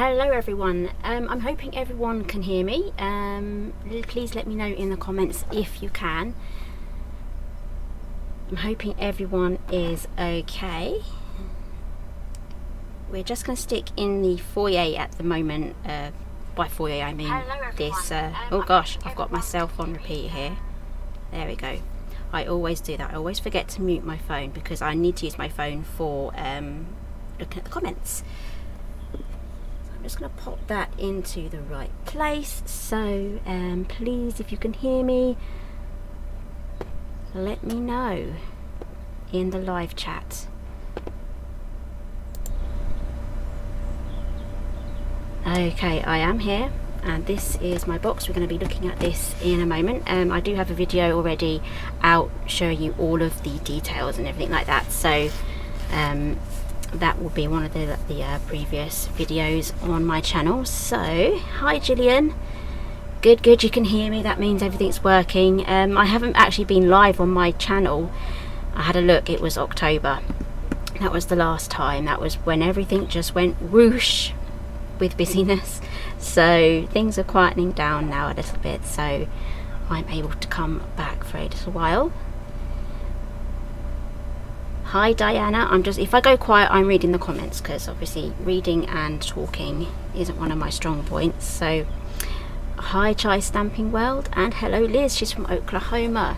Hello everyone, I'm hoping everyone can hear me. Please let me know in the comments if you can. I'm hoping everyone is okay. We're just going to stick in the foyer at the moment. By foyer I mean this, oh gosh, I've got myself on repeat here. There we go. I always do that. I always forget to mute my phone because I need to use my phone for looking at the comments. I'm just going to pop that into the right place. So please, if you can hear me, let me know in the live chat. Okay, I am here and this is my box. We're going to be looking at this in a moment. I do have a video already out showing you all of the details and everything like that, so that will be one of the previous videos on my channel. So hi Gillian, good, you can hear me, that means everything's working. I haven't actually been live on my channel. I had a look, it was October, that was the last time. That was when everything just went whoosh with busyness, so things are quietening down now a little bit, so I'm able to come back for a little while. Hi Diana, if I go quiet I'm reading the comments because obviously reading and talking isn't one of my strong points. So hi Chai Stamping World, and hello Liz, she's from Oklahoma.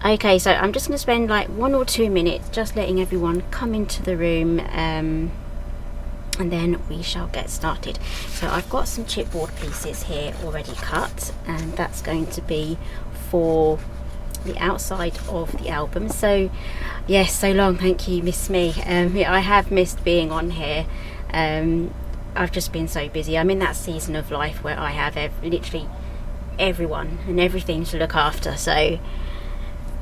Okay, so I'm just going to spend like 1 or 2 minutes just letting everyone come into the room, and then we shall get started. So I've got some chipboard pieces here already cut, and that's going to be for the outside of the album. So yes, so long, thank you, miss me. I have missed being on here. I've just been so busy. I'm in that season of life where I have literally everyone and everything to look after, so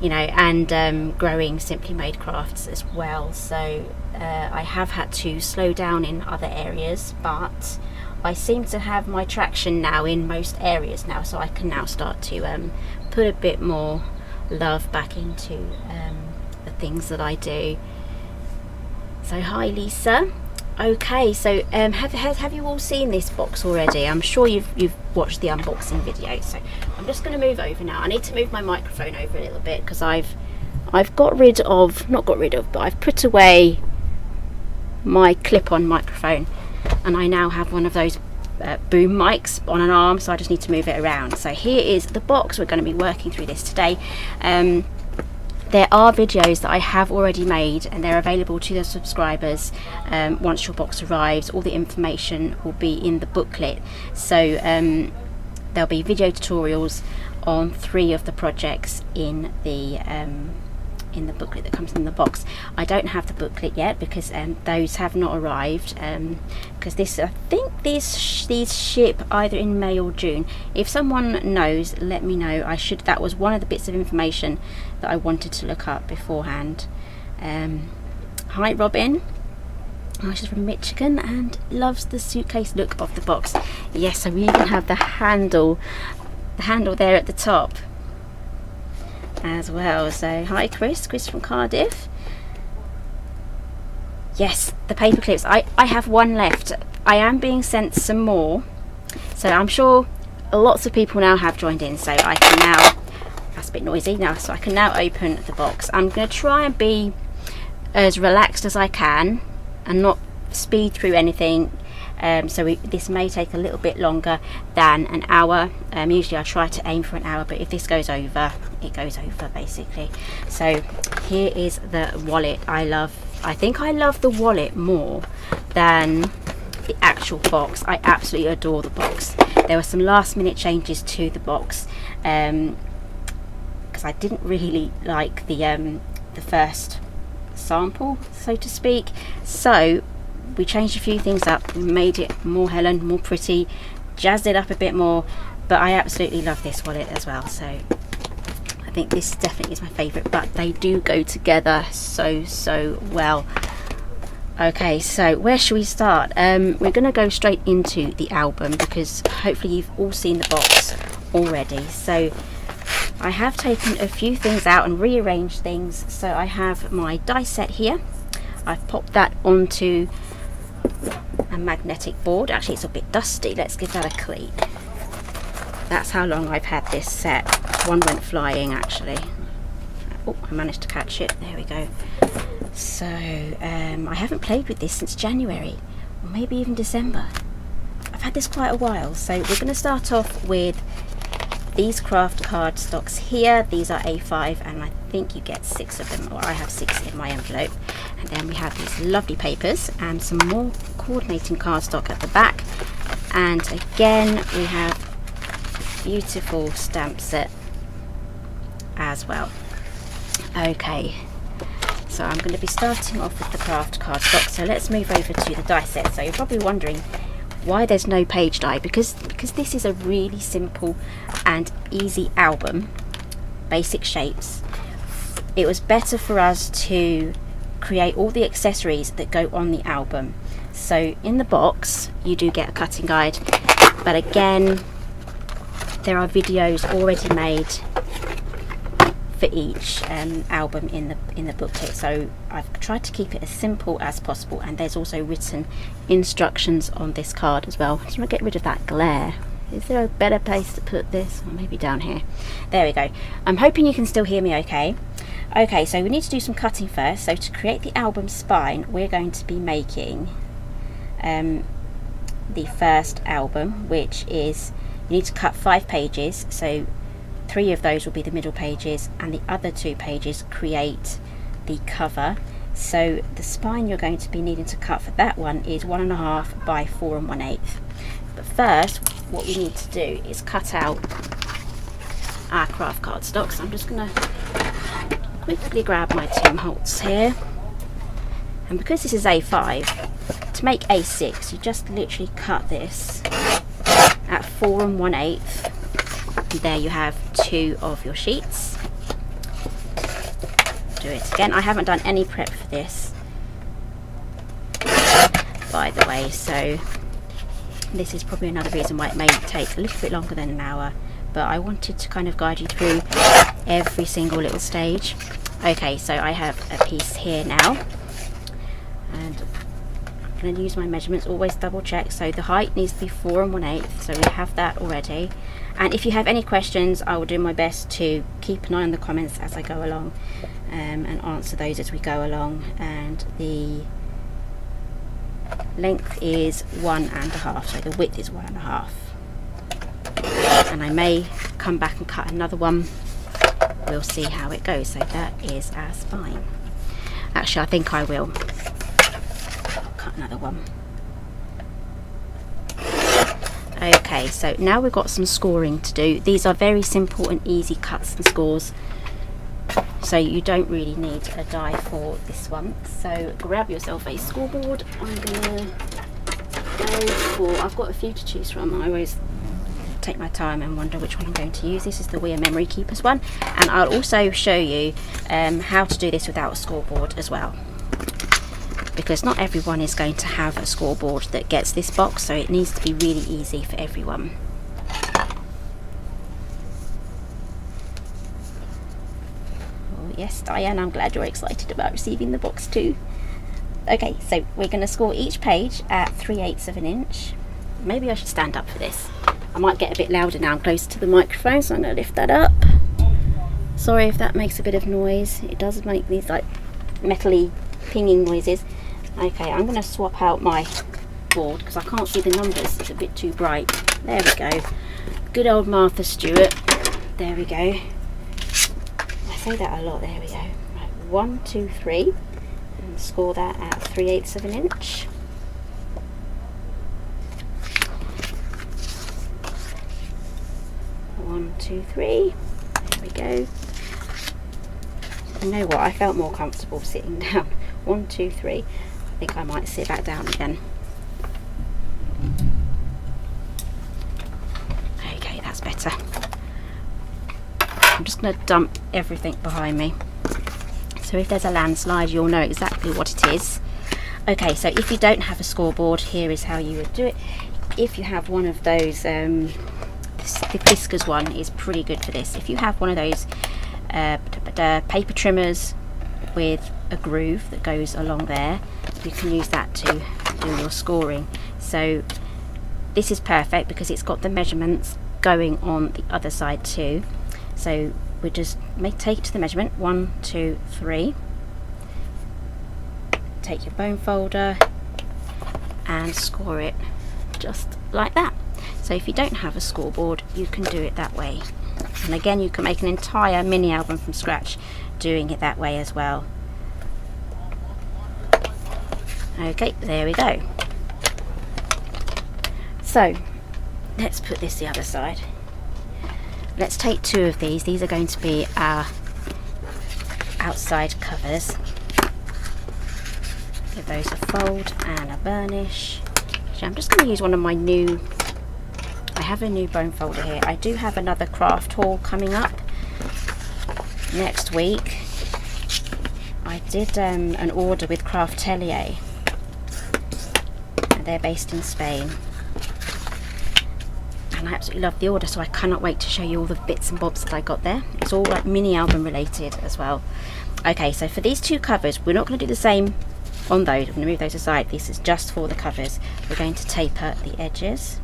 you know, and growing Simply Made Crafts as well, so I have had to slow down in other areas, but I seem to have my traction now in most areas now, so I can now start to put a bit more love back into the things that I do. So hi Lisa. Okay, so have you all seen this box already? I'm sure you've watched the unboxing video, so I'm just going to move over now. I need to move my microphone over a little bit because I've not got rid of, but I've put away my clip-on microphone, and I now have one of those boom mics on an arm, so I just need to move it around. So here is the box. We're going to be working through this today. There are videos that I have already made and they're available to the subscribers once your box arrives. All the information will be in the booklet, so there'll be video tutorials on 3 of the projects in the booklet that comes in the box. I don't have the booklet yet because those have not arrived, because I think these ship either in May or June. If someone knows, let me know. That was one of the bits of information that I wanted to look up beforehand. Hi Robin. Oh, she's from Michigan and loves the suitcase look of the box. Yes, so we even have the handle there at the top as well. So hi Chris from Cardiff. Yes, the paper clips, I have one left. I am being sent some more, so I'm sure lots of people now have joined in, so I can now, that's a bit noisy now, so I can now open the box. I'm going to try and be as relaxed as I can and not speed through anything, so this may take a little bit longer than an hour. Usually I try to aim for an hour, but if this goes over, it goes over basically. So here is the wallet. I think I love the wallet more than the actual box. I absolutely adore the box. There were some last minute changes to the box because I didn't really like the first sample, so to speak, so we changed a few things up. We made it more Helen, more pretty, jazzed it up a bit more, but I absolutely love this wallet as well, so I think this definitely is my favourite, but they do go together so well. Okay, so where should we start? We're going to go straight into the album because hopefully you've all seen the box already. So I have taken a few things out and rearranged things. So I have my die set here. I've popped that onto a magnetic board. Actually, it's a bit dusty. Let's give that a clean. That's how long I've had this set. One went flying actually. Oh, I managed to catch it. There we go. So I haven't played with this since January, or maybe even December. I've had this quite a while. So we're going to start off with these craft card stocks here. These are A5, and I think you get 6 of them, or I have 6 in my envelope. And then we have these lovely papers and some more coordinating cardstock at the back. And again, we have a beautiful stamp set as well. Okay, so I'm going to be starting off with the craft cardstock. So let's move over to the die set. So you're probably wondering why there's no page die, because this is a really simple and easy album, basic shapes. It was better for us to create all the accessories that go on the album. So in the box you do get a cutting guide, but again there are videos already made for each album in the booklet. So I've tried to keep it as simple as possible, and there's also written instructions on this card as well. I just want to get rid of that glare. Is there a better place to put this? Or maybe down here. There we go. I'm hoping you can still hear me okay. Okay, so we need to do some cutting first. So to create the album spine, we're going to be making the first album, which is, you need to cut 5 pages. So 3 of those will be the middle pages, and the other 2 pages create the cover. So the spine you're going to be needing to cut for that one is 1.5 by 4 1/8. But first, what we need to do is cut out our craft cardstock. So I'm just going to quickly grab my Tim Holtz here, and because this is A5, to make A6 you just literally cut this at 4 1/8. There you have 2 of your sheets. Do it again. I haven't done any prep for this, by the way, so this is probably another reason why it may take a little bit longer than an hour, but I wanted to kind of guide you through every single little stage. Okay, so I have a piece here now, and I'm going to use my measurements, always double check. So the height needs to be 4 1/8, so we have that already. And if you have any questions, I will do my best to keep an eye on the comments as I go along, and answer those as we go along. And the length is 1.5, so the width is 1.5. And I may come back and cut another one. We'll see how it goes. So that is our spine. Actually, I think I will. I'll cut another one. Okay, so now we've got some scoring to do. These are very simple and easy cuts and scores, so you don't really need a die for this one. So grab yourself a scoreboard. I'm gonna go for, I've got a few to choose from. I always take my time and wonder which one I'm going to use. This is the We Are Memory Keepers one, and I'll also show you how to do this without a scoreboard as well, because not everyone is going to have a scoreboard that gets this box, so it needs to be really easy for everyone. Oh yes, Diane, I'm glad you're excited about receiving the box too. Okay, so we're going to score each page at 3/8 of an inch. Maybe I should stand up for this. I might get a bit louder now. I'm close to the microphone, so I'm going to lift that up. Sorry if that makes a bit of noise. It does make these like metally pinging noises. Okay, I'm going to swap out my board because I can't see the numbers. It's a bit too bright. There we go. Good old Martha Stewart. There we go. I say that a lot. There we go. Right, 1, 2, 3. And score that at 3/8 of an inch. One, 2, 3. There we go. You know what? I felt more comfortable sitting down. 1, 2, 3. I think I might sit back down again. Okay, that's better. I'm just going to dump everything behind me. So if there's a landslide, you'll know exactly what it is. Okay, so if you don't have a scoreboard, here is how you would do it. If you have one of those, the Fiskars one is pretty good for this. If you have one of those paper trimmers with a groove that goes along there, you can use that to do your scoring. So this is perfect because it's got the measurements going on the other side too. So we just take it to the measurement, 1, 2, 3. Take your bone folder and score it just like that. So if you don't have a scoreboard, you can do it that way. And again, you can make an entire mini album from scratch doing it that way as well. Okay, there we go. So let's put this the other side. Let's take 2 of these. These are going to be our outside covers. Give those a fold and a burnish. Actually, I'm just going to use one of my new, I have a new bone folder here. I do have another craft haul coming up next week. I did an order with CraftStash, and they're based in Spain. And I absolutely love the order, so I cannot wait to show you all the bits and bobs that I got there. It's all like mini album related as well. Okay, so for these 2 covers, we're not going to do the same on those. I'm going to move those aside. This is just for the covers. We're going to taper the edges.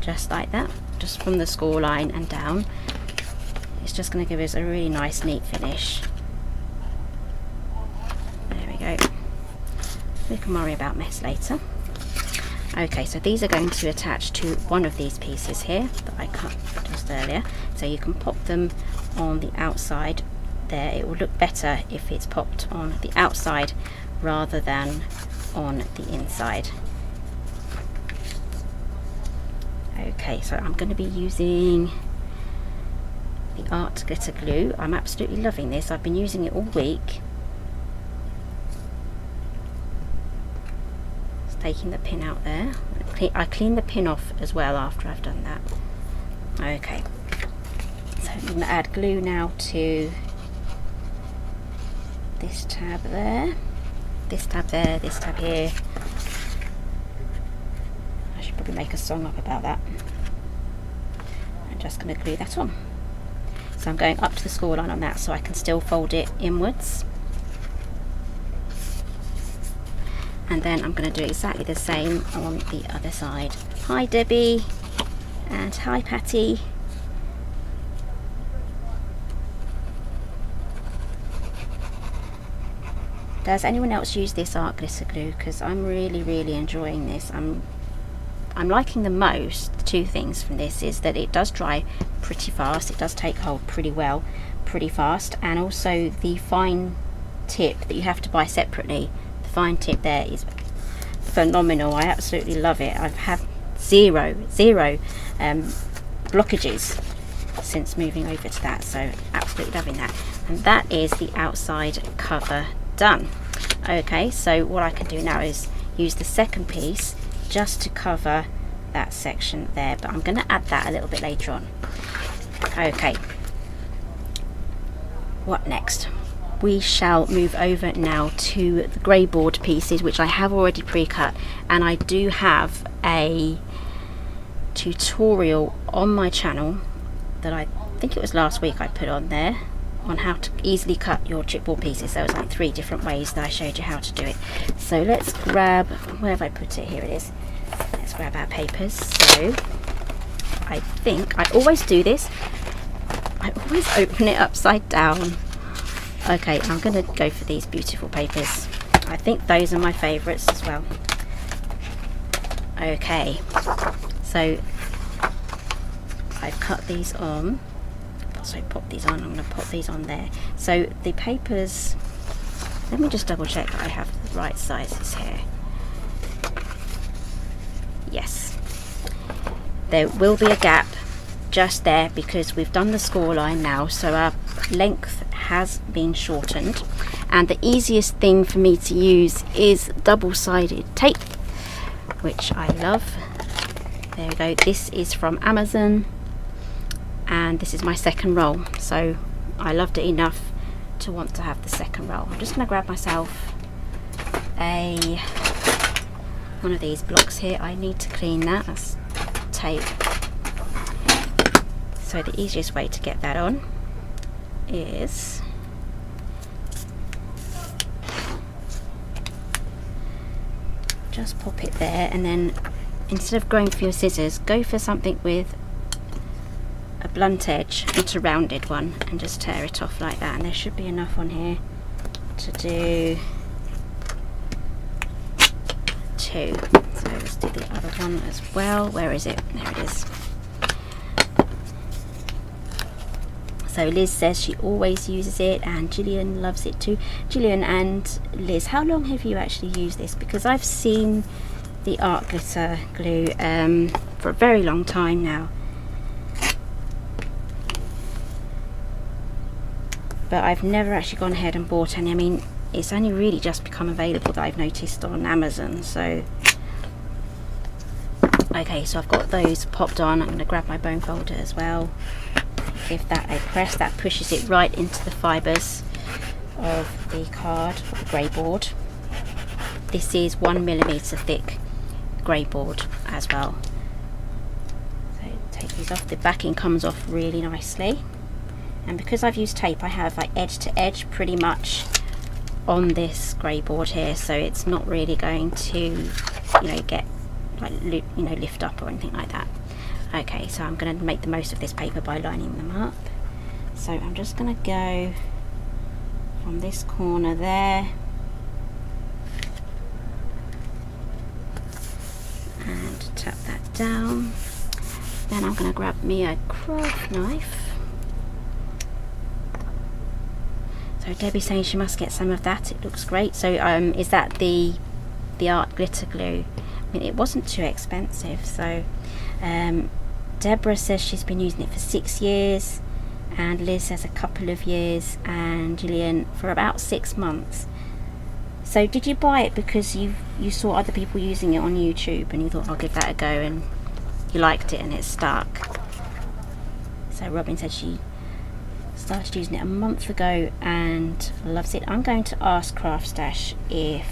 Just like that, just from the score line and down. It's just going to give us a really nice, neat finish. There we go. We can worry about mess later. Okay, so these are going to attach to one of these pieces here that I cut just earlier. So you can pop them on the outside there. It will look better if it's popped on the outside rather than on the inside. Okay, so I'm going to be using the art glitter glue. I'm absolutely loving this. I've been using it all week. Just taking the pin out there. I clean the pin off as well after I've done that. Okay, so I'm going to add glue now to this tab there, this tab there, this tab here. I should probably make a song up about that. I'm just going to glue that on. So I'm going up to the score line on that so I can still fold it inwards. And then I'm going to do exactly the same on the other side. Hi Debbie, and hi Patty. Does anyone else use this art glitter glue? Because I'm really enjoying this. I'm liking the most. The 2 things from this is that it does dry pretty fast. It does take hold pretty well, pretty fast, and also the fine tip that you have to buy separately. The fine tip there is phenomenal. I absolutely love it. I've had zero blockages since moving over to that, so absolutely loving that. And that is the outside cover done. Okay, so what I can do now is use the second piece just to cover that section there, but I'm going to add that a little bit later on. Okay, what next? We shall move over now to the grey board pieces, which I have already pre-cut, and I do have a tutorial on my channel that I think it was last week I put on there on how to easily cut your chipboard pieces. There was like 3 different ways that I showed you how to do it. So let's grab, where have I put it? Here it is. Let's grab our papers. So I think I always do this. I always open it upside down. Okay, I'm going to go for these beautiful papers. I think those are my favourites as well. Okay, so I've cut these on. So pop these on. I'm going to pop these on there. So the papers, let me just double check that I have the right sizes here. Yes, there will be a gap just there because we've done the score line now, so our length has been shortened, and the easiest thing for me to use is double-sided tape, which I love. There we go. This is from Amazon, and this is my second roll, so I loved it enough to want to have the second roll. I'm just going to grab myself one of these blocks here. I need to clean that. That's tape. So the easiest way to get that on is just pop it there, and then instead of going for your scissors, go for something with a blunt edge, not a rounded one, and just tear it off like that. And there should be enough on here to do 2. So let's do the other one as well. Where is it? There it is. So Liz says she always uses it, and Gillian loves it too. Gillian and Liz, how long have you actually used this? Because I've seen the art glitter glue for a very long time now, but I've never actually gone ahead and bought any. I mean, it's only really just become available that I've noticed on Amazon. So okay, so I've got those popped on. I'm going to grab my bone folder as well, give that a press. That pushes it right into the fibres of the card, the grey board. This is 1mm thick grey board as well. So take these off. The backing comes off really nicely, and because I've used tape, I have like edge to edge pretty much on this grey board here, so it's not really going to, you know, get like, you know, lift up or anything like that. Okay, so I'm going to make the most of this paper by lining them up. So I'm just going to go from this corner there and tap that down. Then I'm going to grab me a craft knife. So Debbie's saying she must get some of that, it looks great. So is that the art glitter glue? I mean, it wasn't too expensive. So Deborah says she's been using it for 6 years, and Liz says a couple of years, and Gillian for about 6 months. So did you buy it because you saw other people using it on YouTube and you thought, I'll give that a go, and you liked it and it stuck? So Robin said she started using it a month ago and loves it. I'm going to ask CraftStash if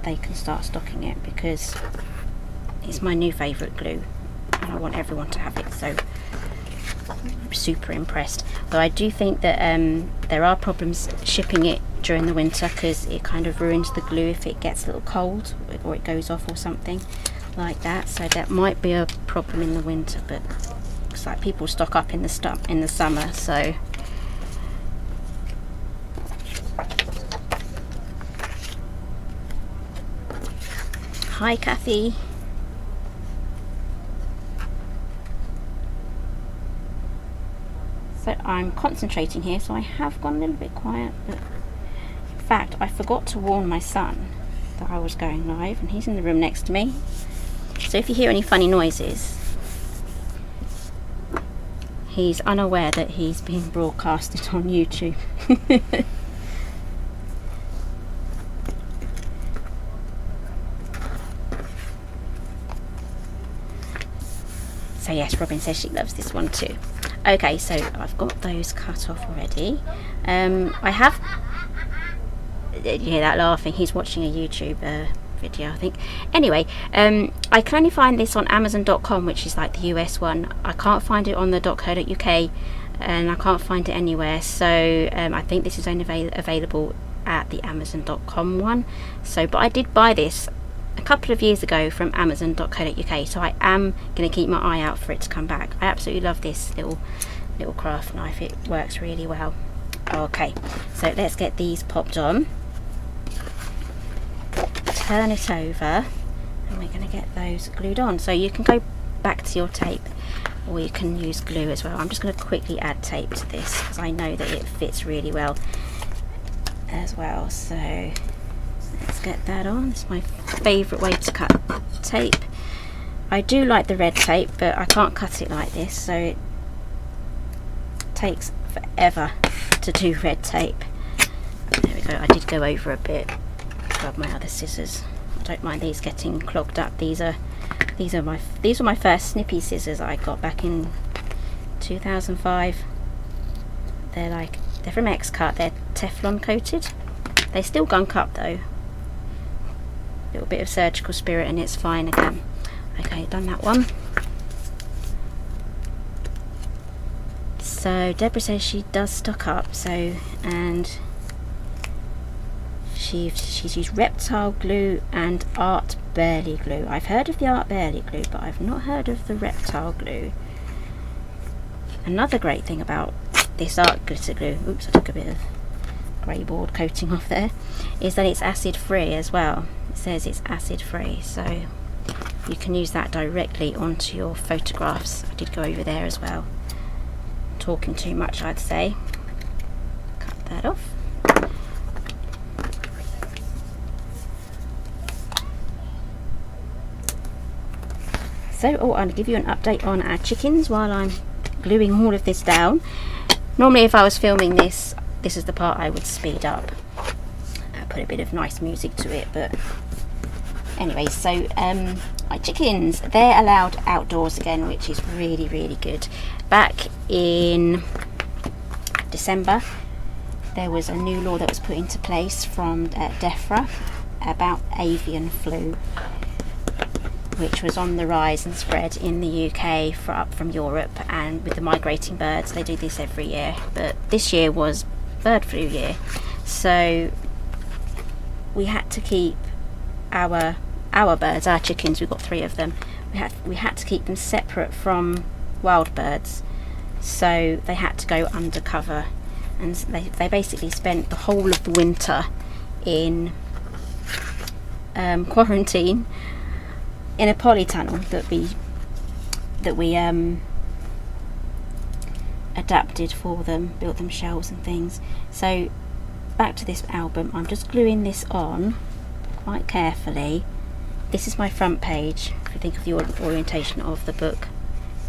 they can start stocking it, because it's my new favourite glue and I want everyone to have it. So I'm super impressed. Though I do think that there are problems shipping it during the winter, because it kind of ruins the glue if it gets a little cold or it goes off or something like that. So that might be a problem in the winter, but looks like people stock up in the summer. So hi Kathy. So I'm concentrating here, so I have gone a little bit quiet, but in fact I forgot to warn my son that I was going live, and he's in the room next to me. So if you hear any funny noises, he's unaware that he's being broadcasted on YouTube. So yes, Robin says she loves this one too. Okay, so I've got those cut off already. I have, you hear that laughing, he's watching a YouTube video I think. Anyway, I can only find this on Amazon.com, which is like the US one. I can't find it on the .co.uk, and I can't find it anywhere. So I think this is only available at the Amazon.com one. So, but I did buy this a couple of years ago from Amazon.co.uk, so I am going to keep my eye out for it to come back. I absolutely love this little craft knife. It works really well. Okay, so let's get these popped on. Turn it over, and we're going to get those glued on. So you can go back to your tape, or you can use glue as well. I'm just going to quickly add tape to this because I know that it fits really well as well. So let's get that on. It's my favourite way to cut tape. I do like the red tape, but I can't cut it like this, so it takes forever to do red tape. There we go. I did go over a bit. Grab my other scissors. I don't mind these getting clogged up. These were my first snippy scissors I got back in 2005. They're from X-Cut. They're Teflon coated. They still gunk up though. A little bit of surgical spirit and it's fine again. Okay, done that one. So Deborah says she does stock up, so, and she's used reptile glue and art barley glue. I've heard of the art barley glue, but I've not heard of the reptile glue. Another great thing about this art glitter glue, oops, I took a bit of grey board coating off there, is that it's acid free as well. It says it's acid free, so you can use that directly onto your photographs. I did go over there as well. Talking too much, I'd say. Cut that off. So, I'll give you an update on our chickens while I'm gluing all of this down. Normally if I was filming this is the part I would speed up. Put a bit of nice music to it, but anyway, so my chickens, they're allowed outdoors again, which is really, really good. Back in December, there was a new law that was put into place from DEFRA about avian flu, which was on the rise and spread in the UK up from Europe, and with the migrating birds, they do this every year, but this year was bird flu year, so we had to keep our birds, our chickens, we've got 3 of them, we had to keep them separate from wild birds, so they had to go undercover, and they basically spent the whole of the winter in quarantine in a polytunnel that we adapted for them, built them shelves and things. So back to this album, I'm just gluing this on quite carefully. This is my front page. If you think of the orientation of the book,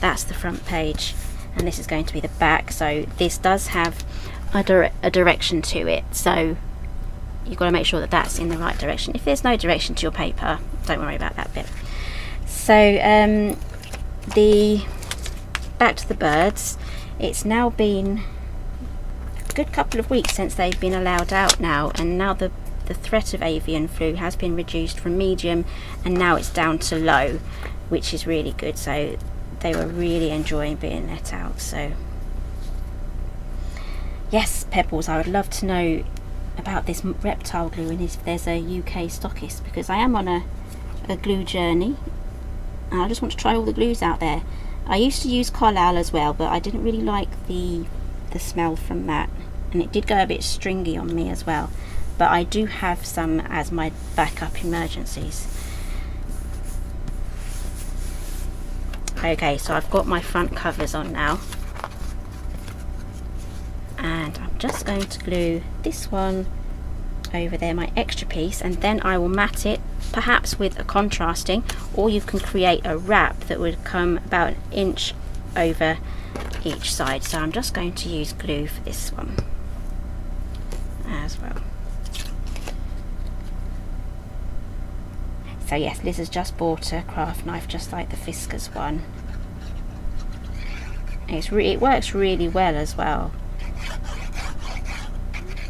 that's the front page, and this is going to be the back. So this does have a direction to it, so you've got to make sure that that's in the right direction. If there's no direction to your paper, don't worry about that bit. So back to the birds, it's now been a good couple of weeks since they've been allowed out now, and now the threat of avian flu has been reduced from medium, and now it's down to low, which is really good. So they were really enjoying being let out. So yes, Pebbles, I would love to know about this reptile glue and if there's a UK stockist, because I am on a glue journey and I just want to try all the glues out there. I used to use Collal as well, but I didn't really like the smell from that, and it did go a bit stringy on me as well, but I do have some as my backup emergencies. Okay, so I've got my front covers on now, and I'm just going to glue this one over there, my extra piece, and then I will mat it, perhaps with a contrasting, or you can create a wrap that would come about an inch over each side. So I'm just going to use glue for this one as well. So yes, Liz has just bought a craft knife just like the Fiskars one. It works really well as well.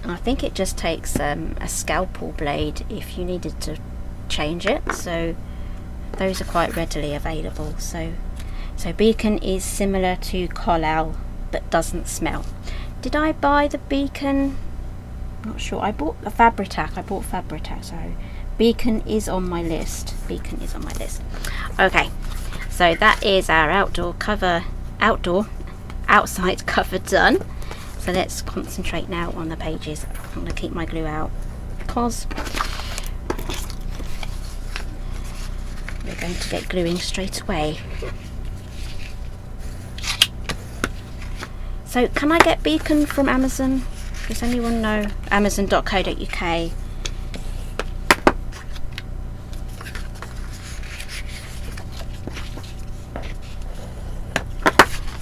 I think it just takes a scalpel blade if you needed to change it, so those are quite readily available. So Beacon is similar to Collal but doesn't smell. Did I buy the Beacon? Not sure. I bought a Fabri-Tac, so Beacon is on my list. Okay, so that is our outside cover done. So let's concentrate now on the pages. I'm going to keep my glue out because we're going to get gluing straight away. So can I get Beacon from Amazon? Does anyone know? Amazon.co.uk.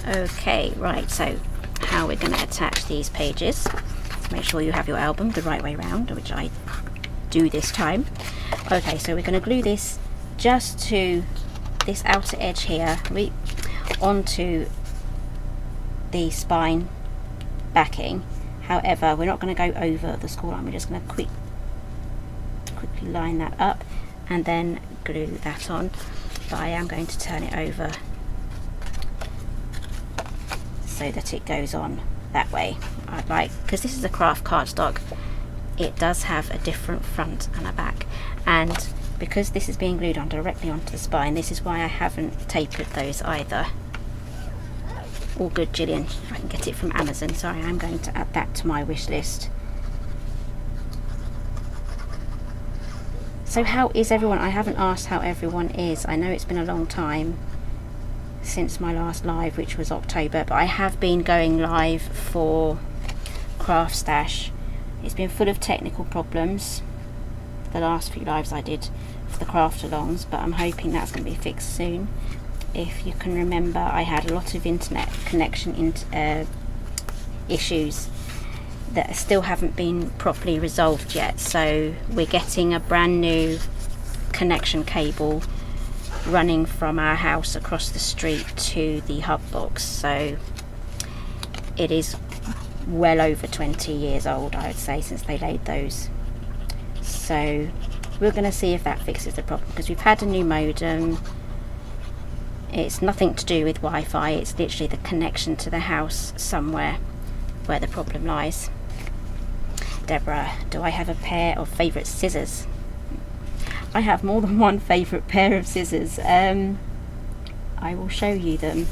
Okay, right, so how we're going to attach these pages. Make sure you have your album the right way round, which I do this time. Okay, so we're going to glue this just to this outer edge here, onto the spine backing. However, we're not going to go over the score line, we're just going to quickly line that up and then glue that on. But I am going to turn it over so that it goes on that way. I'd like, because this is a craft cardstock, it does have a different front and a back, and because this is being glued on directly onto the spine, this is why I haven't tapered those either. All good, Gillian. I can get it from Amazon. Sorry, I'm going to add that to my wish list. So how is everyone? I haven't asked how everyone is. I know it's been a long time since my last live, which was October, but I have been going live for CraftStash. It's been full of technical problems, the last few lives I did for the craft alongs, but I'm hoping that's going to be fixed soon. If you can remember, I had a lot of internet connection issues that still haven't been properly resolved yet, so we're getting a brand new connection cable running from our house across the street to the hub box, so it is well over 20 years old, I would say, since they laid those. So we're going to see if that fixes the problem, because we've had a new modem. It's nothing to do with Wi-Fi, it's literally the connection to the house somewhere where the problem lies. Deborah, do I have a pair of favourite scissors? I have more than one favourite pair of scissors. I will show you them.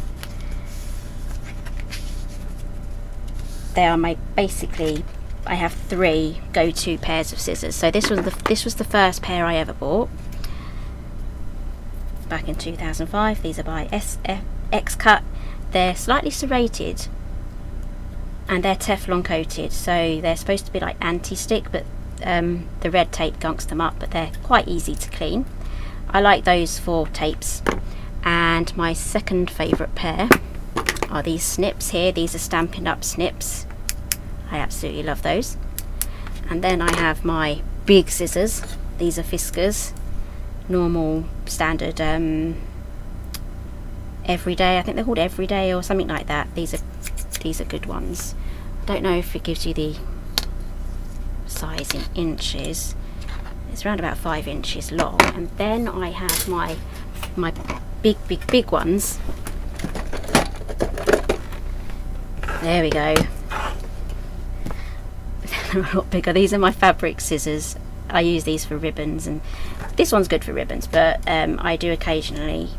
They are basically, I have 3 go-to pairs of scissors. So this was the first pair I ever bought back in 2005. These are by X-Cut. They're slightly serrated and they're Teflon coated, so they're supposed to be like anti-stick, but the red tape gunks them up, but they're quite easy to clean. I like those for tapes. And my second favourite pair are these snips here. These are Stampin' Up snips. I absolutely love those. And then I have my big scissors. These are Fiskars, normal, standard, everyday. I think they're called everyday or something like that. These are good ones. Don't know if it gives you the size in inches. It's around about 5 inches long. And then I have my big ones. There we go. They're a lot bigger. These are my fabric scissors. I use these for ribbons, and this one's good for ribbons, but I do occasionally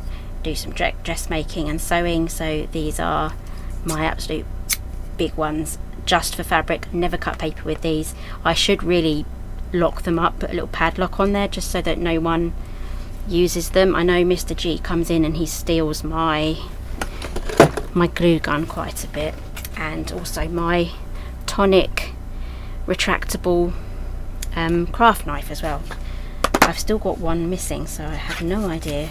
do some dressmaking and sewing, so these are my absolute big ones, just for fabric. Never cut paper with these. I should really lock them up, put a little padlock on there just so that no one uses them. I know Mr. G comes in and he steals my glue gun quite a bit, and also my tonic retractable craft knife as well. I've still got one missing, so I have no idea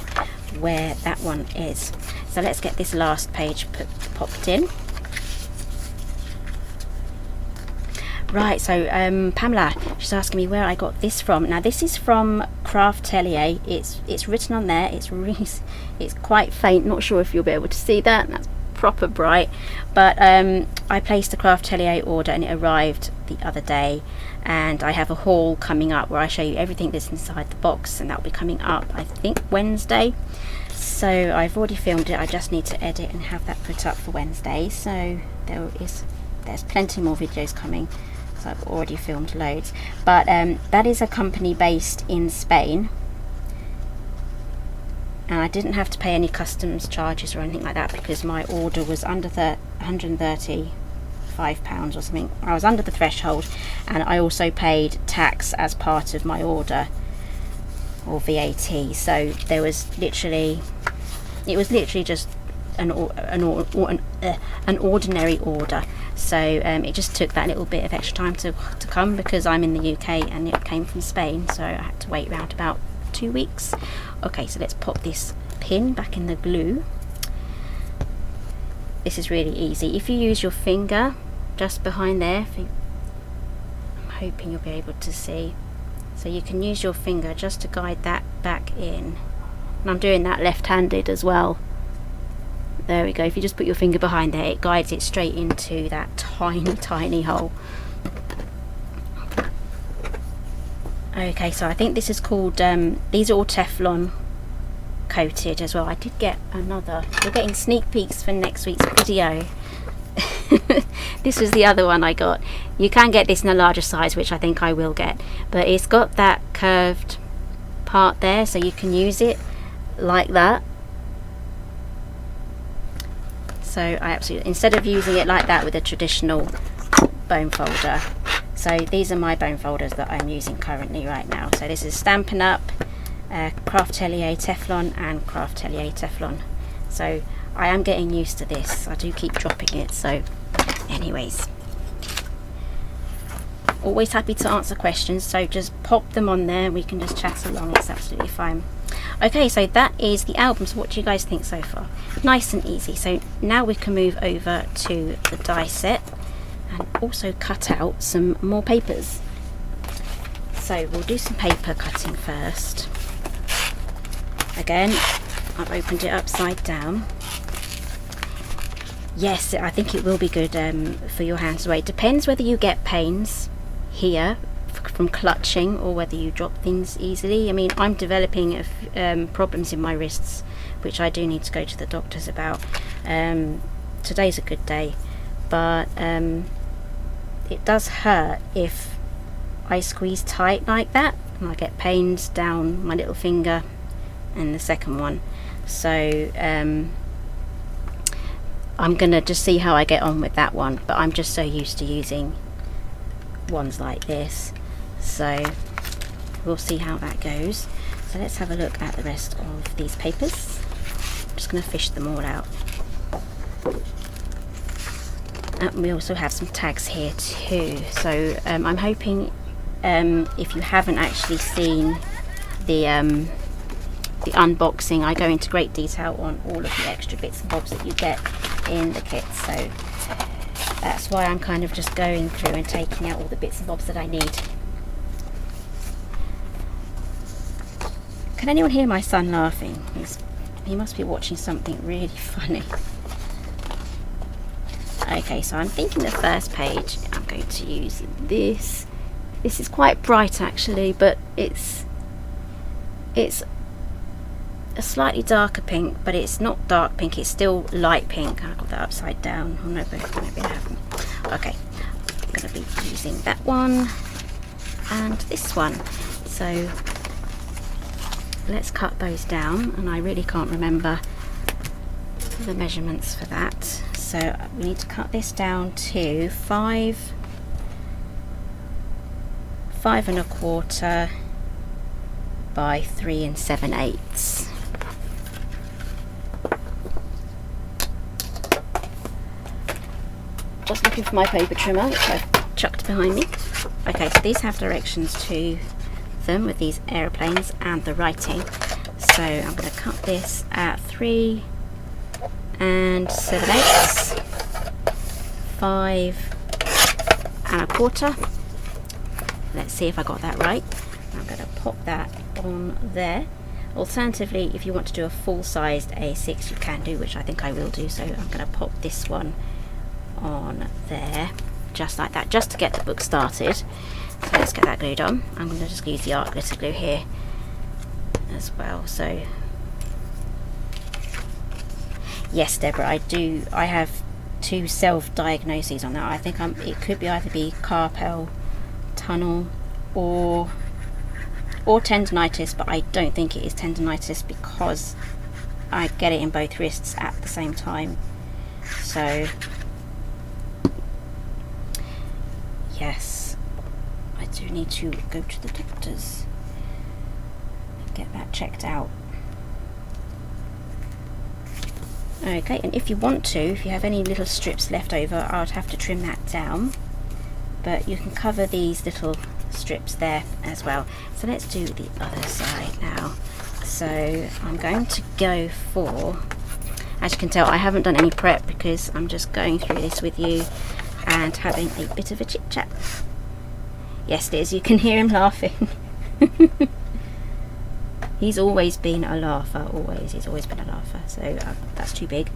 where that one is. So let's get this last page popped in. Right, so Pamela, she's asking me where I got this from. Now this is from CraftStash. It's written on there. It's quite faint. Not sure if you'll be able to see that. That's proper bright. But I placed a CraftStash order and it arrived the other day. And I have a haul coming up where I show you everything that's inside the box, and that will be coming up, I think, Wednesday. So I've already filmed it. I just need to edit and have that put up for Wednesday. So there's plenty more videos coming. So I've already filmed loads, but that is a company based in Spain, and I didn't have to pay any customs charges or anything like that because my order was under £135 or something. I was under the threshold, and I also paid tax as part of my order, or VAT. So it was literally just an ordinary order. So it just took that little bit of extra time to come because I'm in the UK and it came from Spain, so I had to wait around about 2 weeks. Okay, so let's pop this pin back in the glue. This is really easy. If you use your finger just behind there, I'm hoping you'll be able to see. So you can use your finger just to guide that back in. And I'm doing that left-handed as well. There we go. If you just put your finger behind there, it guides it straight into that tiny hole. Okay, so I think this is called, these are all Teflon coated as well. I did get another, we're getting sneak peeks for next week's video. This was the other one I got. You can get this in a larger size, which I think I will get, but it's got that curved part there, so you can use it like that. So I absolutely, instead of using it like that with a traditional bone folder, so these are my bone folders that I'm using currently right now. So this is Stampin' Up, Craftelier Teflon and Craftelier Teflon. So I am getting used to this. I do keep dropping it. So anyways, always happy to answer questions, so just pop them on there, we can just chat along, it's absolutely fine. Okay, so that is the album. So what do you guys think so far? Nice and easy. So now we can move over to the die set and also cut out some more papers. So we'll do some paper cutting first. Again, I've opened it upside down. Yes, I think it will be good for your hands. It depends whether you get pains here from clutching or whether you drop things easily. I mean, I'm developing problems in my wrists, which I do need to go to the doctors about. Today's a good day, but it does hurt if I squeeze tight like that, and I get pains down my little finger and the second one. So I'm gonna just see how I get on with that one, but I'm just so used to using ones like this, so we'll see how that goes. So let's have a look at the rest of these papers. I'm just going to fish them all out. And we also have some tags here too, so I'm hoping if you haven't actually seen the unboxing, I go into great detail on all of the extra bits and bobs that you get in the kit, so that's why I'm kind of just going through and taking out all the bits and bobs that I need. Can anyone hear my son laughing? He must be watching something really funny. Okay, so I'm thinking the first page, I'm going to use this. This is quite bright actually, but it's a slightly darker pink, but it's not dark pink, it's still light pink. I got that upside down. Oh no, maybe I haven't. Okay, I'm going to be using that one and this one. So let's cut those down, and I really can't remember the measurements for that. So we need to cut this down to 5 1/4 by 3 7/8. Just looking for my paper trimmer, which I've chucked behind me. Okay, so these have directions to them with these aeroplanes and the writing. So I'm going to cut this at 3 7/8, 5 1/4. Let's see if I got that right. I'm going to pop that on there. Alternatively, if you want to do a full-sized A6, you can do, which I think I will do. So I'm going to pop this one on there, just like that, just to get the book started. So let's get that glued on. I'm going to just use the art glitter glue here as well. So yes, Deborah, I have 2 self-diagnoses on that. I think it could be either be carpal tunnel or tendonitis, but I don't think it is tendonitis because I get it in both wrists at the same time. So yes, I do need to go to the doctors and get that checked out. Okay, and if you want to, if you have any little strips left over, I'd have to trim that down, but you can cover these little strips there as well. So let's do the other side now. So I'm going to go for, as you can tell, I haven't done any prep because I'm just going through this with you and having a bit of a chit chat. Yes, Liz, you can hear him laughing. He's always been a laugher, always. He's always been a laugher. So that's too big.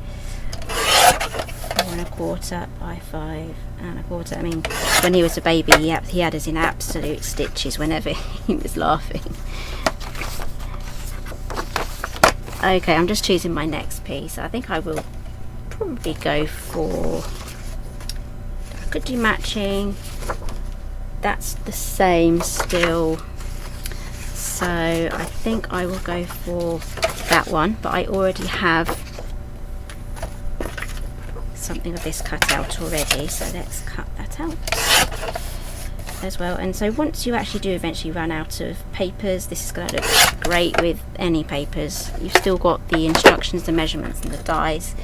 4 1/4 by 5 1/4. I mean, when he was a baby, he had us in absolute stitches whenever he was laughing. Okay, I'm just choosing my next piece. I think I will probably go for could do matching. That's the same still, so I think I will go for that one, but I already have something of this cut out already, so let's cut that out as well. And so once you actually do eventually run out of papers, this is going to look great with any papers. You've still got the instructions, the measurements and the dies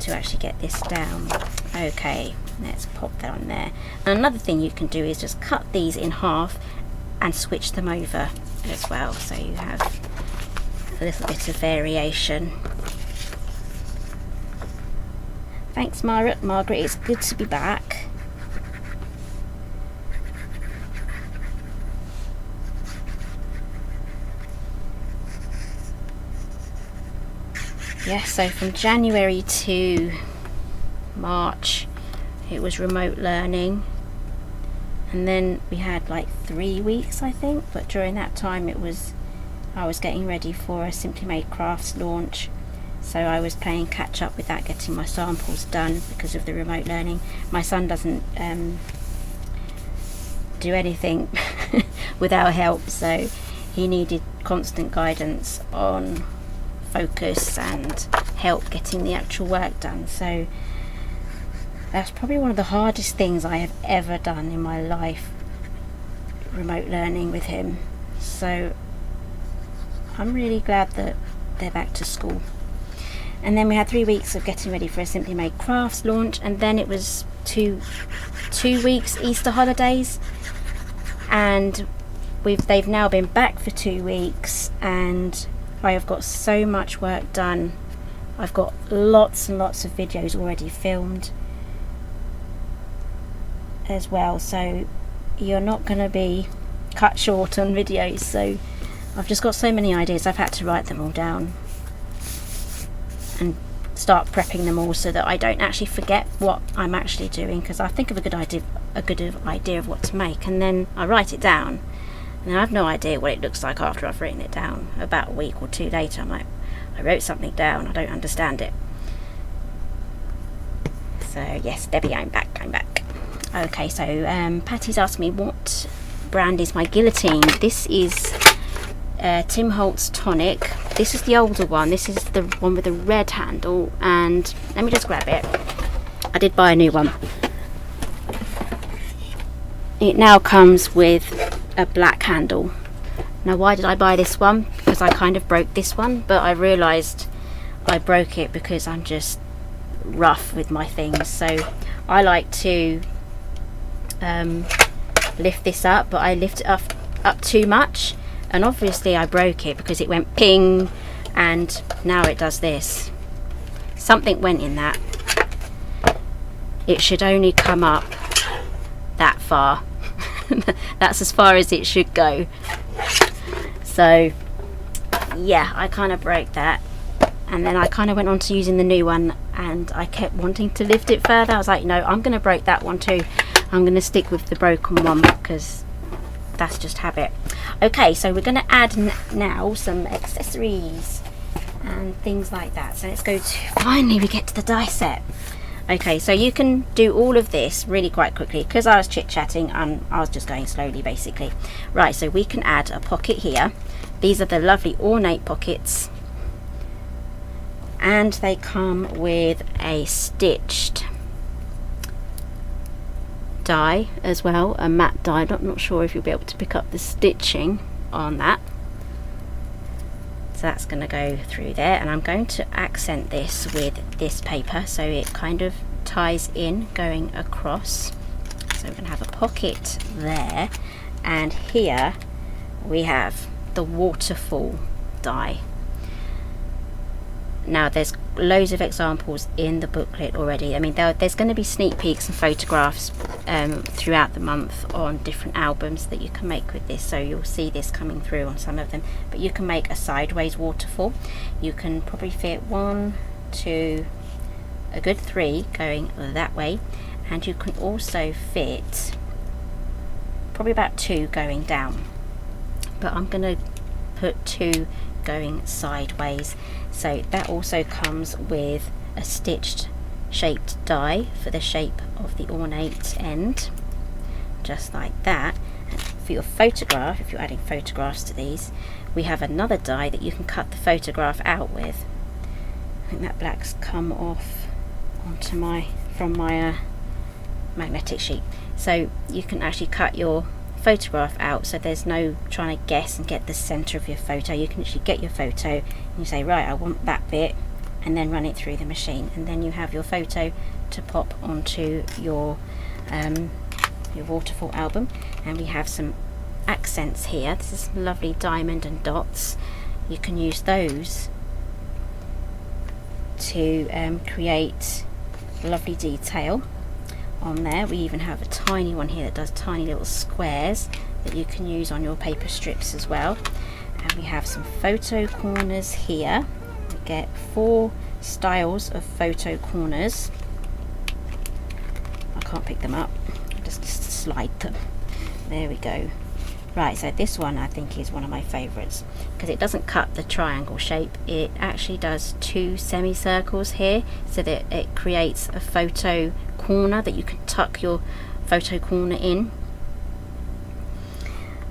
to actually get this down. Okay, let's pop that on there. And another thing you can do is just cut these in half and switch them over as well, so you have a little bit of variation. Thanks Margaret, it's good to be back. Yeah, so from January to March it was remote learning, and then we had like 3 weeks I think, but during that time I was getting ready for a Simply Made Crafts launch, so I was playing catch up with that, getting my samples done because of the remote learning. My son doesn't do anything without help, so he needed constant guidance on focus and help getting the actual work done. So that's probably one of the hardest things I have ever done in my life, remote learning with him. So I'm really glad that they're back to school. And then we had 3 weeks of getting ready for a Simply Made Crafts launch, and then it was two weeks Easter holidays, and they've now been back for 2 weeks, and I have got so much work done. I've got lots and lots of videos already filmed as well, so you're not going to be cut short on videos. So I've just got so many ideas, I've had to write them all down and start prepping them all so that I don't actually forget what I'm actually doing, because I think of a good idea of what to make, and then I write it down and I have no idea what it looks like after I've written it down. About a week or two later I'm like, I wrote something down, I don't understand it. So yes, Debbie, I'm back. Okay, so Patty's asked me what brand is my guillotine. This is Tim Holtz tonic. This is the older one, this is the one with the red handle, and let me just grab it. I did buy a new one. It now comes with a black handle. Now why did I buy this one? Because I kind of broke this one, but I realised I broke it because I'm just rough with my things. So I like to lift this up, but I lift it up too much, and obviously I broke it because it went ping, and now it does this. Something went in that. It should only come up that far. That's as far as it should go. So yeah, I kind of broke that, and then I kind of went on to using the new one, and I kept wanting to lift it further. I was like, no, I'm going to break that one too. I'm going to stick with the broken one because that's just habit. Okay, so we're going to add now some accessories and things like that. So let's go to, finally we get to the die set. Okay, so you can do all of this really quite quickly because I was chit-chatting and I was just going slowly basically. Right, so we can add a pocket here. These are the lovely ornate pockets, and they come with a stitched die as well, a matte die. I'm not sure if you'll be able to pick up the stitching on that. So that's going to go through there, and I'm going to accent this with this paper so it kind of ties in going across. So we're going to have a pocket there, and here we have the waterfall die. Now there's loads of examples in the booklet already. I mean, there's going to be sneak peeks and photographs throughout the month on different albums that you can make with this, so you'll see this coming through on some of them. But you can make a sideways waterfall. You can probably fit 1, 2, a good 3 going that way, and you can also fit probably about 2 going down, but I'm going to put 2 going sideways. So that also comes with a stitched shaped die for the shape of the ornate end, just like that. And for your photograph, if you're adding photographs to these, we have another die that you can cut the photograph out with. I think that black's come off onto from my magnetic sheet, so you can actually cut your photograph out, so there's no trying to guess and get the center of your photo. You can actually get your photo and you say, right, I want that bit, and then run it through the machine, and then you have your photo to pop onto your waterfall album. And we have some accents here. This is lovely diamond and dots. You can use those to create lovely detail on there. We even have a tiny one here that does tiny little squares that you can use on your paper strips as well. And we have some photo corners here. We get 4 styles of photo corners. I can't pick them up, just slide them. There we go. Right, so this one I think is one of my favorites because it doesn't cut the triangle shape. It actually does 2 semicircles here, so that it creates a photo corner that you can tuck your photo corner in.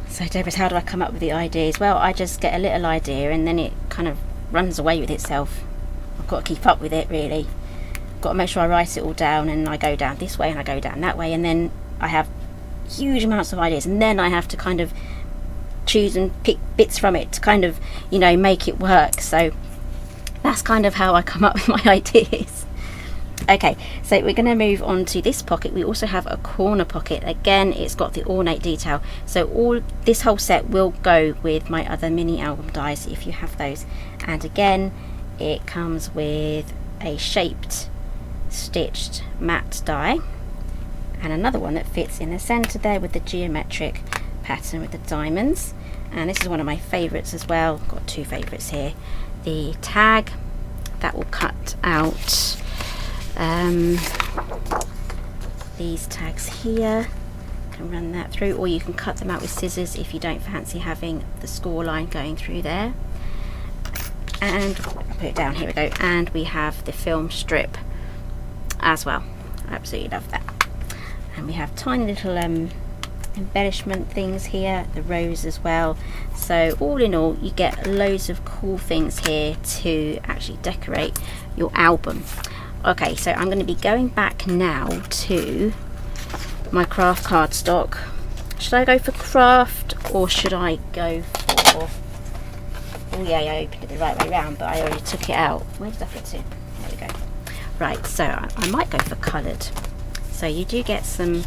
So Deborah's, how do I come up with the ideas? Well, I just get a little idea and then it kind of runs away with itself. I've got to keep up with it, really. Got to make sure I write it all down, and I go down this way and I go down that way, and then I have huge amounts of ideas, and then I have to kind of choose and pick bits from it to kind of, you know, make it work. So that's kind of how I come up with my ideas. Okay, so we're going to move on to this pocket. We also have a corner pocket. Again, it's got the ornate detail, so this whole set will go with my other mini album dies if you have those. And again, it comes with a shaped stitched matte die, and another one that fits in the center there with the geometric pattern with the diamonds. And this is one of my favorites as well. Got 2 favorites here. The tag that will cut out these tags here. You can run that through, or you can cut them out with scissors if you don't fancy having the score line going through there. And I'll put it down, here we go. And we have the film strip as well. I absolutely love that. And we have tiny little embellishment things here, the rose as well. So all in all, you get loads of cool things here to actually decorate your album. Okay, so I'm going to be going back now to my craft cardstock. Should I go for craft, or should I go for... Oh yeah, I opened it the right way round, but I already took it out. Where did I put it? There we go. Right, so I might go for coloured. So you do get some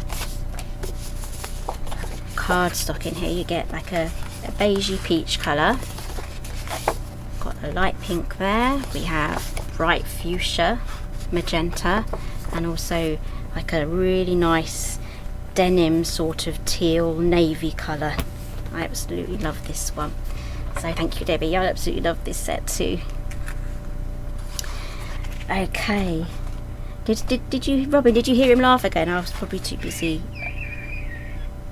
cardstock in here. You get like a beigey peach colour. Got a light pink there. We have bright fuchsia, magenta, and also like a really nice denim sort of teal navy colour. I absolutely love this one. So thank you, Debbie. I absolutely love this set too. Okay. Did you, Robin, did you hear him laugh again? I was probably too busy.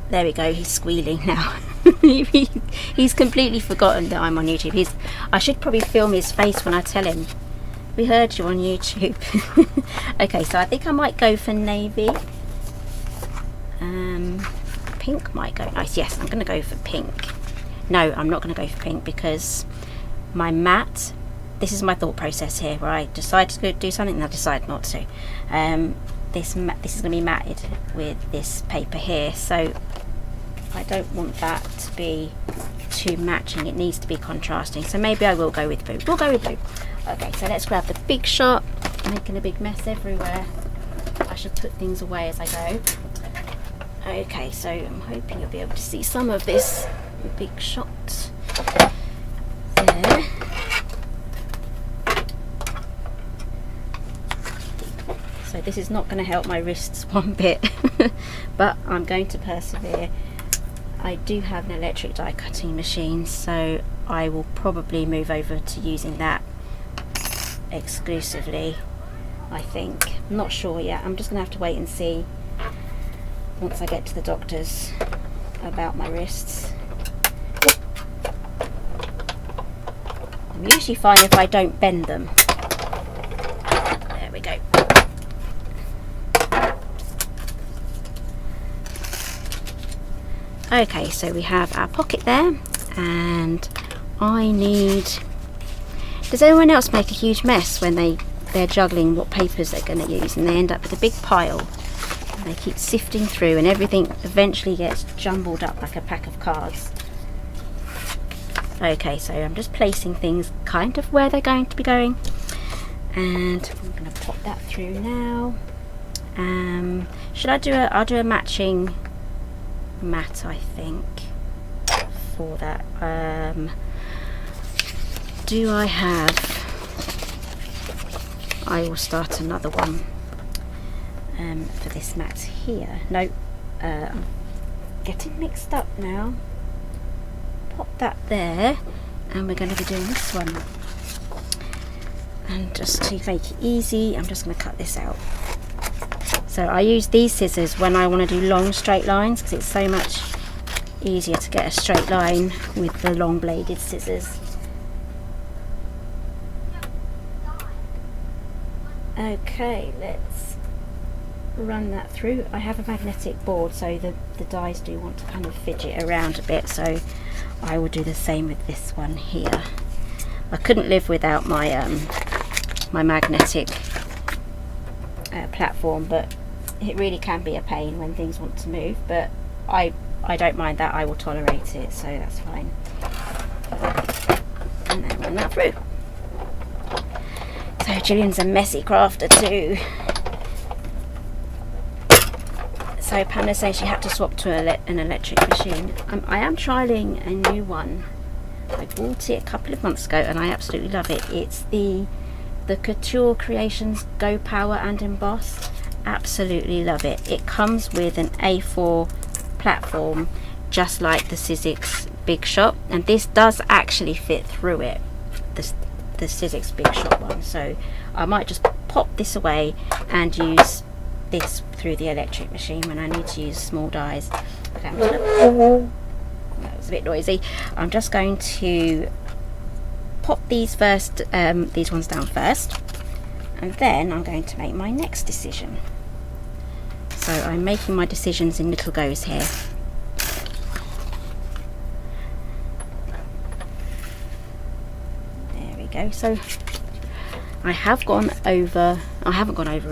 There we go, he's squealing now. He's completely forgotten that I'm on YouTube. I should probably film his face when I tell him. We heard you on YouTube. Okay, so I think I might go for navy. Pink might go nice. Yes, I'm going to go for pink. No, I'm not going to go for pink because my matte, this is my thought process here, where I decide to do something and I decide not to. This is going to be matted with this paper here, so I don't want that to be too matching. It needs to be contrasting, so maybe I will go with blue. We'll go with blue. Okay, so let's grab the big shot. Making a big mess everywhere. I should put things away as I go. Okay, so I'm hoping you'll be able to see some of this big shot there. So this is not going to help my wrists one bit, but I'm going to persevere. I do have an electric die cutting machine, so I will probably move over to using that exclusively, I think. I'm not sure yet. I'm just going to have to wait and see once I get to the doctor's about my wrists. I'm usually fine if I don't bend them. There we go. Okay, so we have our pocket there, and I need... Does anyone else make a huge mess when they're juggling what papers they're going to use, and they end up with a big pile? And they keep sifting through, and everything eventually gets jumbled up like a pack of cards. Okay, so I'm just placing things kind of where they're going to be going, and I'm going to pop that through now. Should I do I'll do a matching mat, I think, for that. Do I have... I will start another one for this mat here. No, I'm getting mixed up now. Pop that there, and we're going to be doing this one. And just to make it easy, I'm just going to cut this out. So I use these scissors when I want to do long straight lines, because it's so much easier to get a straight line with the long bladed scissors. Okay, let's run that through. I have a magnetic board, so the dies do want to kind of fidget around a bit, so I will do the same with this one here. I couldn't live without my my magnetic platform, but it really can be a pain when things want to move, but I don't mind that. I will tolerate it, so that's fine. And then run that through. So Gillian's a messy crafter too. So Pamela saying she had to swap to an electric machine. I am trialling a new one. I bought it a couple of months ago and I absolutely love it. It's the Couture Creations Go Power and Emboss. Absolutely love it. It comes with an A4 platform, just like the Sizzix Big Shot, and this does actually fit through it, the Sizzix Big Shot one. So I might just pop this away and use this through the electric machine when I need to use small dies. Okay, that was a bit noisy. I'm just going to pop these first, these ones down first, and then I'm going to make my next decision. So I'm making my decisions in little goes here. There we go. So I haven't gone over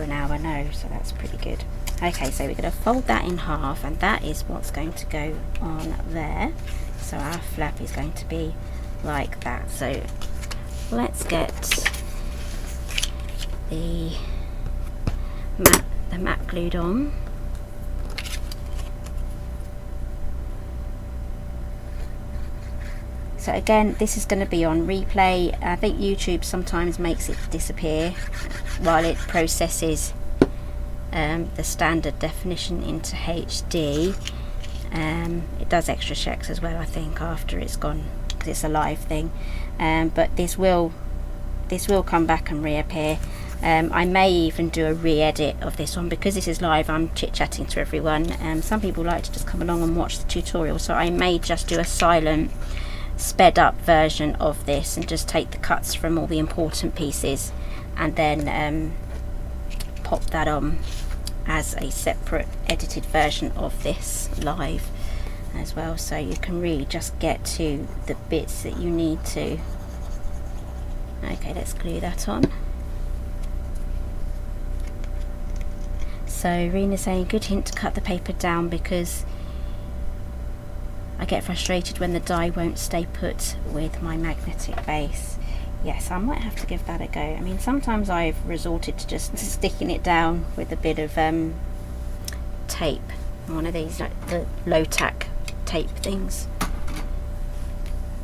an hour, no, so that's pretty good. Okay, so we're going to fold that in half, and that is what's going to go on there. So our flap is going to be like that. So let's get the mat glued on. So again, this is going to be on replay. I think YouTube sometimes makes it disappear while it processes the standard definition into HD. It does extra checks as well, I think, after it's gone, because it's a live thing. But this will come back and reappear. I may even do a re-edit of this one, because this is live. I'm chit-chatting to everyone. Some people like to just come along and watch the tutorial, so I may just do a silent, sped up version of this and just take the cuts from all the important pieces and then pop that on as a separate edited version of this live as well, so you can really just get to the bits that you need to. Okay, let's glue that on. So Rena's saying, good hint to cut the paper down, because I get frustrated when the die won't stay put with my magnetic base. Yes, I might have to give that a go. I mean, sometimes I've resorted to just sticking it down with a bit of tape, one of these, like the low tack tape things,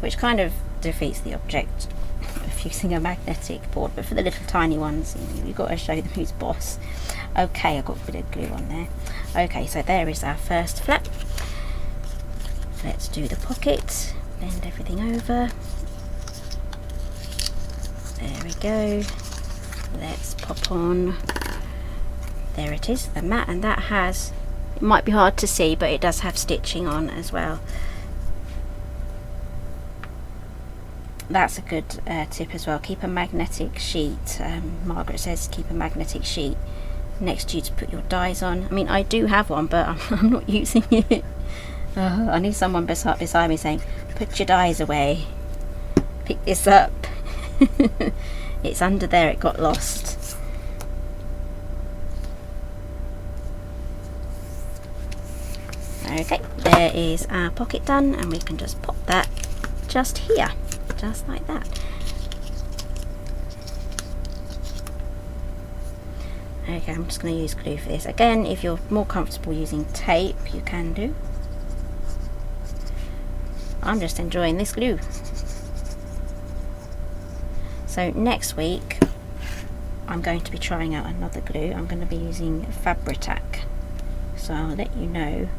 which kind of defeats the object of using a magnetic board. But for the little tiny ones, you've got to show them who's boss. Okay, I've got a bit of glue on there. Okay, so there is our first flap. Let's do the pocket, bend everything over. There we go. Let's pop on. There it is, the mat, and that has, it might be hard to see, but it does have stitching on as well. That's a good tip as well. Keep a magnetic sheet. Margaret says keep a magnetic sheet next to you to put your dies on. I mean, I do have one, but I'm not using it. Oh, I need someone beside me saying, put your dies away, pick this up. It's under there, it got lost. Okay, there is our pocket done, and we can just pop that just here, just like that. Okay, I'm just going to use glue for this. Again, if you're more comfortable using tape, you can do. I'm just enjoying this glue. So next week, I'm going to be trying out another glue. I'm going to be using Fabri-Tac. So I'll let you know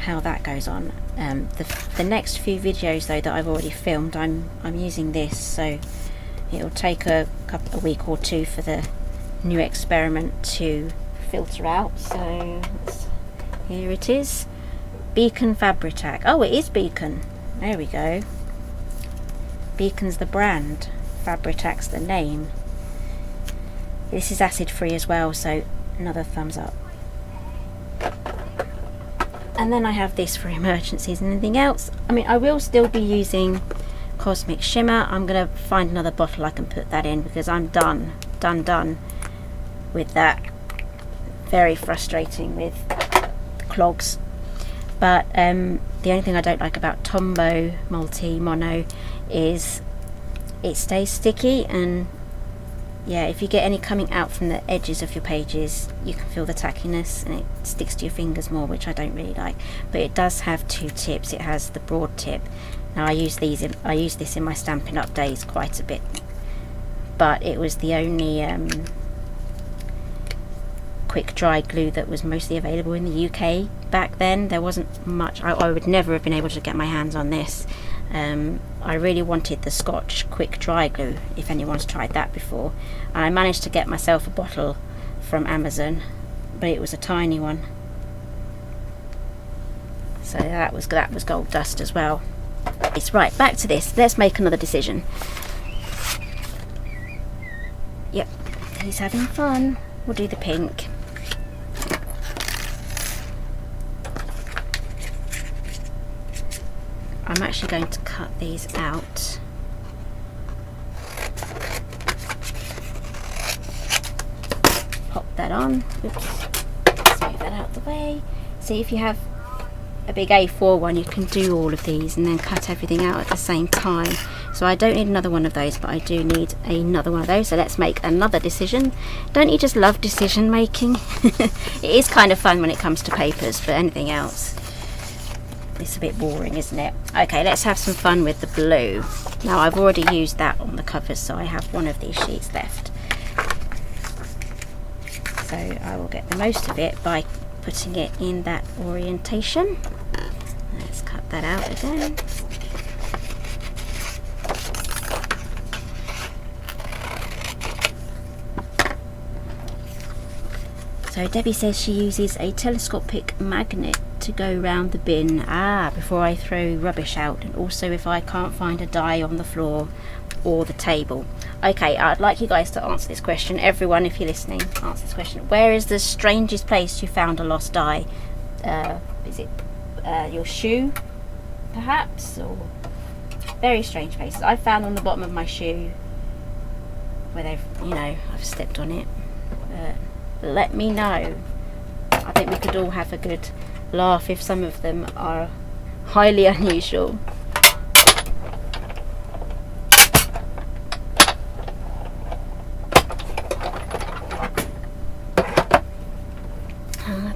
how that goes on. The next few videos though that I've already filmed, I'm using this, so it'll take a week or two for the new experiment to filter out. So here it is, Beacon Fabri-Tac. Oh, it is Beacon. There we go. Beacon's the brand, Fabri-Tac's the name. This is acid free as well, so another thumbs up. And then I have this for emergencies and anything else. I mean, I will still be using Cosmic Shimmer. I'm going to find another bottle I can put that in, because I'm done with that. Very frustrating with clogs. But the only thing I don't like about Tombow Multi-Mono is it stays sticky, and yeah, if you get any coming out from the edges of your pages, you can feel the tackiness and it sticks to your fingers more, which I don't really like. But it does have two tips. It has the broad tip. Now I use this in my Stampin' Up days quite a bit, but it was the only quick dry glue that was mostly available in the UK back then. There wasn't much. I would never have been able to get my hands on this. I really wanted the Scotch quick dry glue, if anyone's tried that before. And I managed to get myself a bottle from Amazon, but it was a tiny one. So that was gold dust as well. It's right, back to this. Let's make another decision. Yep, he's having fun. We'll do the pink. I'm actually going to cut these out. Pop that on. Oops. Let's move that out of the way. See, if you have a big A4 one, you can do all of these and then cut everything out at the same time. So I don't need another one of those, but I do need another one of those. So let's make another decision. Don't you just love decision making? It is kind of fun when it comes to papers, but anything else, it's a bit boring, isn't it? Okay, let's have some fun with the blue. Now I've already used that on the covers, so I have one of these sheets left. So I will get the most of it by putting it in that orientation. Let's cut that out again. So Debbie says she uses a telescopic magnet to go round the bin before I throw rubbish out, and also if I can't find a die on the floor or the table. Okay, I'd like you guys to answer this question. Everyone, if you're listening, answer this question. Where is the strangest place you found a lost die? Is it your shoe, perhaps, or very strange places? I found on the bottom of my shoe where I've stepped on it. Let me know. I think we could all have a good laugh if some of them are highly unusual.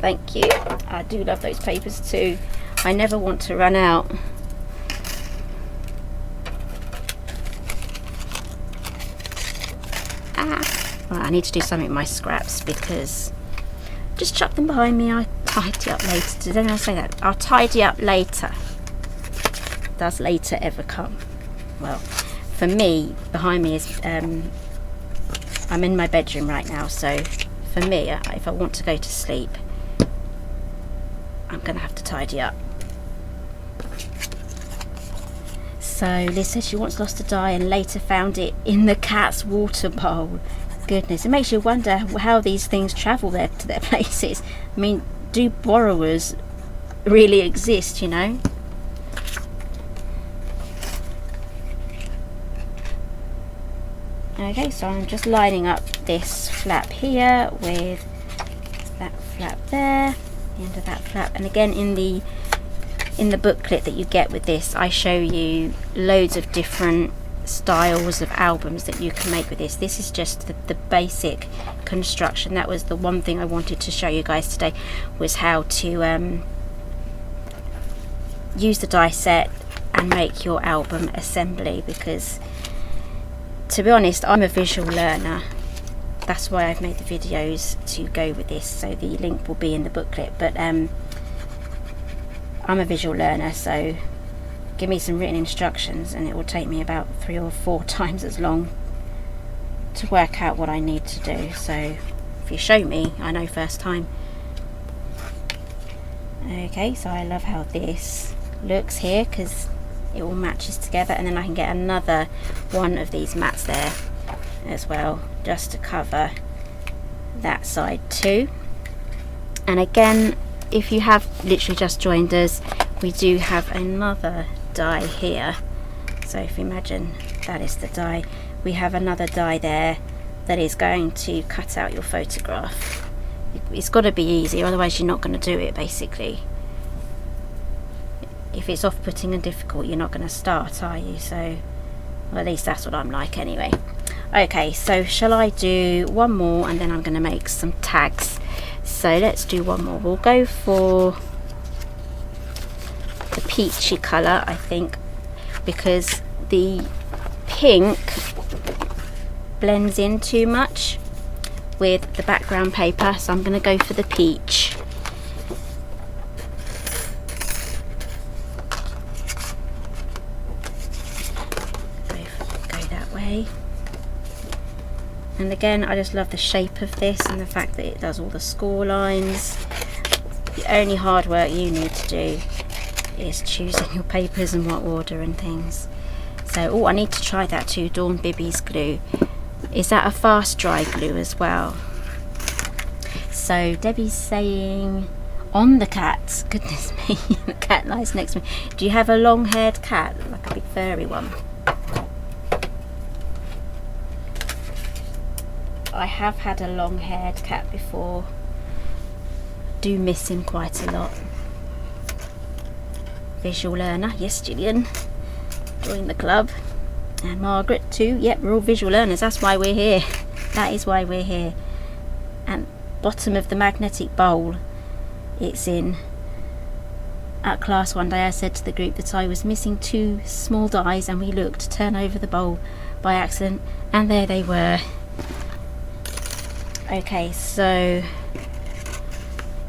Thank you. I do love those papers too. I never want to run out. Right, I need to do something with my scraps, because just chuck them behind me. I'll tidy up later. Don't I say that? I'll tidy up later. Does later ever come? Well, for me, behind me is I'm in my bedroom right now, so for me, if I want to go to sleep, I'm gonna have to tidy up. So Liz said she once lost a die and later found it in the cat's water bowl. Goodness, it makes you wonder how these things travel to their places. I mean, do borrowers really exist, you know. Okay, so I'm just lining up this flap here with that flap there, the end of that flap, and again in the booklet that you get with this, I show you loads of different styles of albums that you can make with this. This is just the basic construction. That was the one thing I wanted to show you guys today, was how to use the die set and make your album assembly, because to be honest, I'm a visual learner. That's why I've made the videos to go with this, so the link will be in the booklet. But I'm a visual learner, so give me some written instructions and it will take me about 3 or 4 times as long to work out what I need to do. So if you show me, I know first time. Okay, so I love how this looks here, because it all matches together, and then I can get another one of these mats there as well, just to cover that side too. And again, if you have literally just joined us, we do have another die here. So if you imagine that is the die, we have another die there that is going to cut out your photograph. It's got to be easy, otherwise you're not going to do it basically. If it's off-putting and difficult, you're not going to start, are you? So, well, at least that's what I'm like anyway. Okay, so shall I do one more, and then I'm going to make some tags. So let's do one more. We'll go for the peachy colour, I think, because the pink blends in too much with the background paper, so I'm going to go for the peach. And again, I just love the shape of this and the fact that it does all the score lines. The only hard work you need to do is choosing your papers and what order and things. So, oh, I need to try that too, Dawn Bibby's glue. Is that a fast dry glue as well? So Debbie's saying, on the cat, goodness me, the cat lies next to me. Do you have a long-haired cat, like a big furry one? I have had a long-haired cat before. Do miss him quite a lot. Visual learner, yes, Gillian. Join the club. And Margaret too. Yep, we're all visual learners. That's why we're here. That is why we're here. And bottom of the magnetic bowl it's in. At class one day I said to the group that I was missing 2 small dies, and we looked to turn over the bowl by accident, and there they were. Okay, so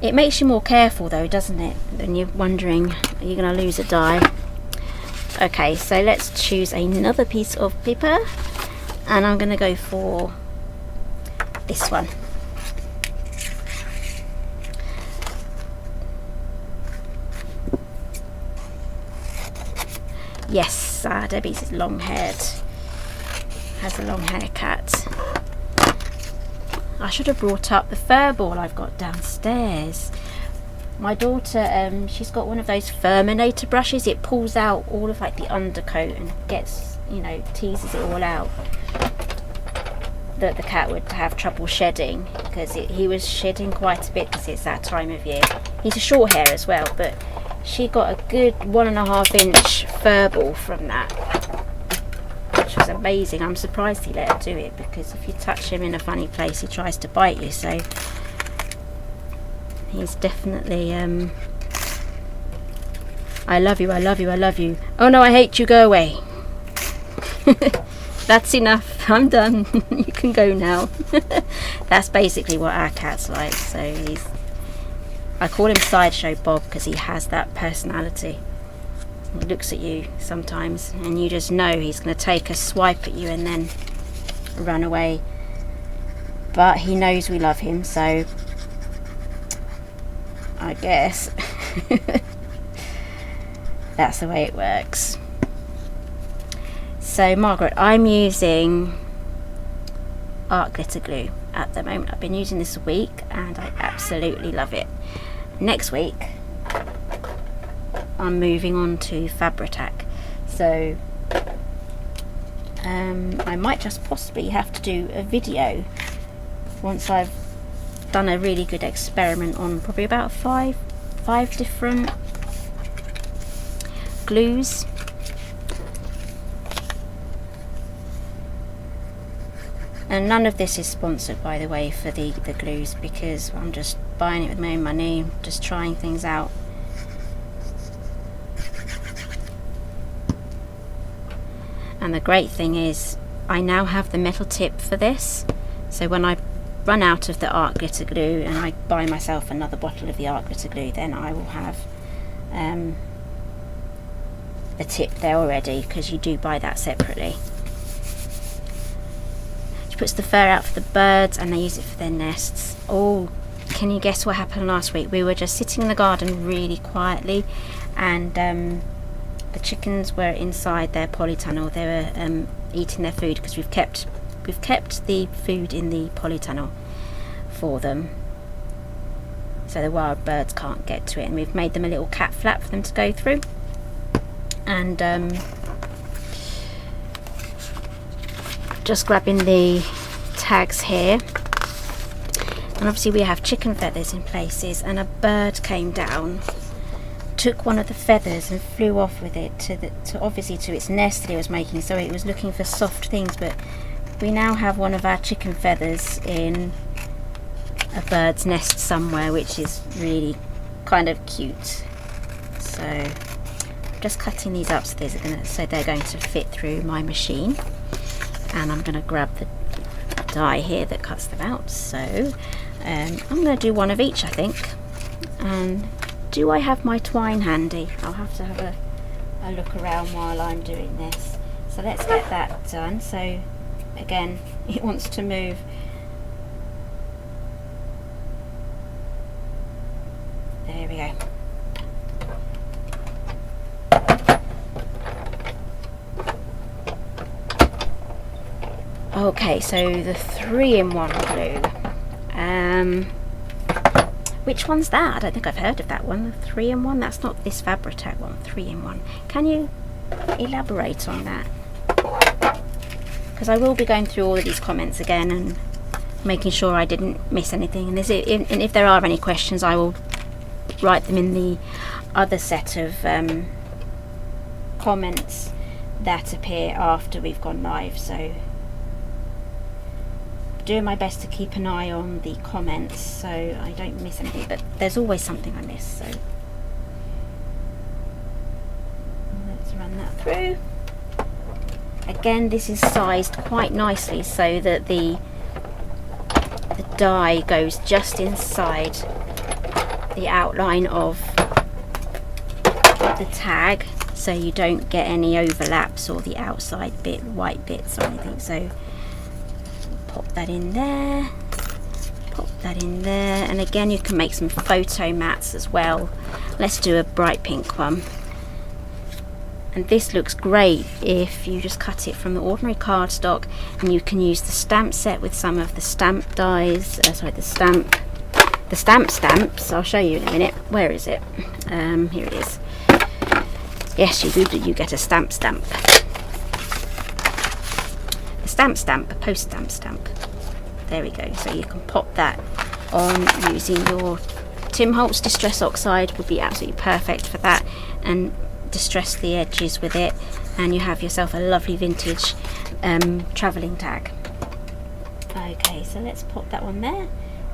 it makes you more careful though, doesn't it? When you're wondering, are you going to lose a die? Okay, so let's choose another piece of paper, and I'm going to go for this one. Yes, Debbie's long-haired, has a long-haired cat. I should have brought up the fur ball I've got downstairs. My daughter, she's got one of those Furminator brushes. It pulls out all of like the undercoat and gets, you know, teases it all out. That the cat would have trouble shedding, because he was shedding quite a bit because it's that time of year. He's a short hair as well, but she got a good 1.5 inch fur ball from that, which was amazing. I'm surprised he let her do it, because if you touch him in a funny place, he tries to bite you. So he's definitely I love you, I love you, I love you. Oh no, I hate you, go away. That's enough, I'm done. You can go now. That's basically what our cat's like. So I call him Sideshow Bob, because he has that personality. He looks at you sometimes and you just know he's going to take a swipe at you and then run away. But he knows we love him, so I guess that's the way it works. So Margaret, I'm using art glitter glue at the moment. I've been using this a week and I absolutely love it. Next week I'm moving on to Fabri-Tac. So I might just possibly have to do a video once I've done a really good experiment on probably about five different glues. And none of this is sponsored, by the way, for the glues, because I'm just buying it with my own money, just trying things out. And the great thing is I now have the metal tip for this, so when I run out of the art glitter glue and I buy myself another bottle of the art glitter glue, then I will have the tip there already, because you do buy that separately. She puts the fur out for the birds and they use it for their nests. Oh, can you guess what happened last week? We were just sitting in the garden really quietly, and the chickens were inside their polytunnel. They were eating their food, because we've kept the food in the polytunnel for them, so the wild birds can't get to it, and we've made them a little cat flap for them to go through. And just grabbing the tags here, and obviously we have chicken feathers in places, and a bird came down, took one of the feathers and flew off with it to obviously to its nest that it was making. So it was looking for soft things, but we now have one of our chicken feathers in a bird's nest somewhere, which is really kind of cute. So I'm just cutting these up so they're going to fit through my machine, and I'm going to grab the die here that cuts them out. So I'm going to do one of each, I think. And do I have my twine handy? I'll have to have a look around while I'm doing this. So let's get that done. So again, it wants to move. There we go. Okay, so the 3-in-1 glue. Which one's that? I don't think I've heard of that one. The 3-in-1? That's not this Fabri-Tac one. 3-in-1. Can you elaborate on that? Because I will be going through all of these comments again and making sure I didn't miss anything. And if there are any questions, I will write them in the other set of comments that appear after we've gone live. So doing my best to keep an eye on the comments so I don't miss anything, but there's always something I miss, so let's run that through. Again, this is sized quite nicely so that the die goes just inside the outline of the tag, so you don't get any overlaps or the outside bit, white bits or anything. So pop that in there, pop that in there, and again you can make some photo mats as well. Let's do a bright pink one. And this looks great if you just cut it from the ordinary cardstock, and you can use the stamp set with some of the stamp dies, the stamp stamps. I'll show you in a minute. Where is it? Here it is. Yes, you get a stamp. Stamp, a post stamp. There we go. So you can pop that on using your Tim Holtz Distress Oxide, would be absolutely perfect for that, and distress the edges with it, and you have yourself a lovely vintage travelling tag. Okay, so let's pop that one there.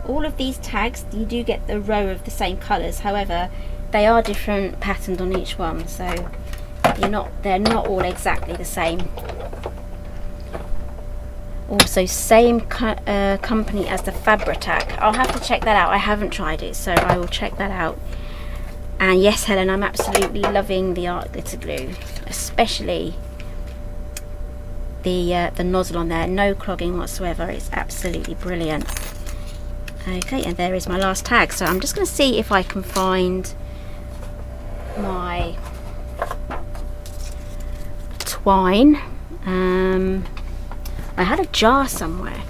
All of these tags, you do get the row of the same colours, however they are different patterned on each one, so they're not all exactly the same. Also, same company as the Fabri-Tac. I'll have to check that out. I haven't tried it, so I will check that out. And yes, Helen, I'm absolutely loving the art glitter glue, especially the nozzle on there. No clogging whatsoever. It's absolutely brilliant. Okay, and there is my last tag. So I'm just going to see if I can find my twine. I had a jar somewhere.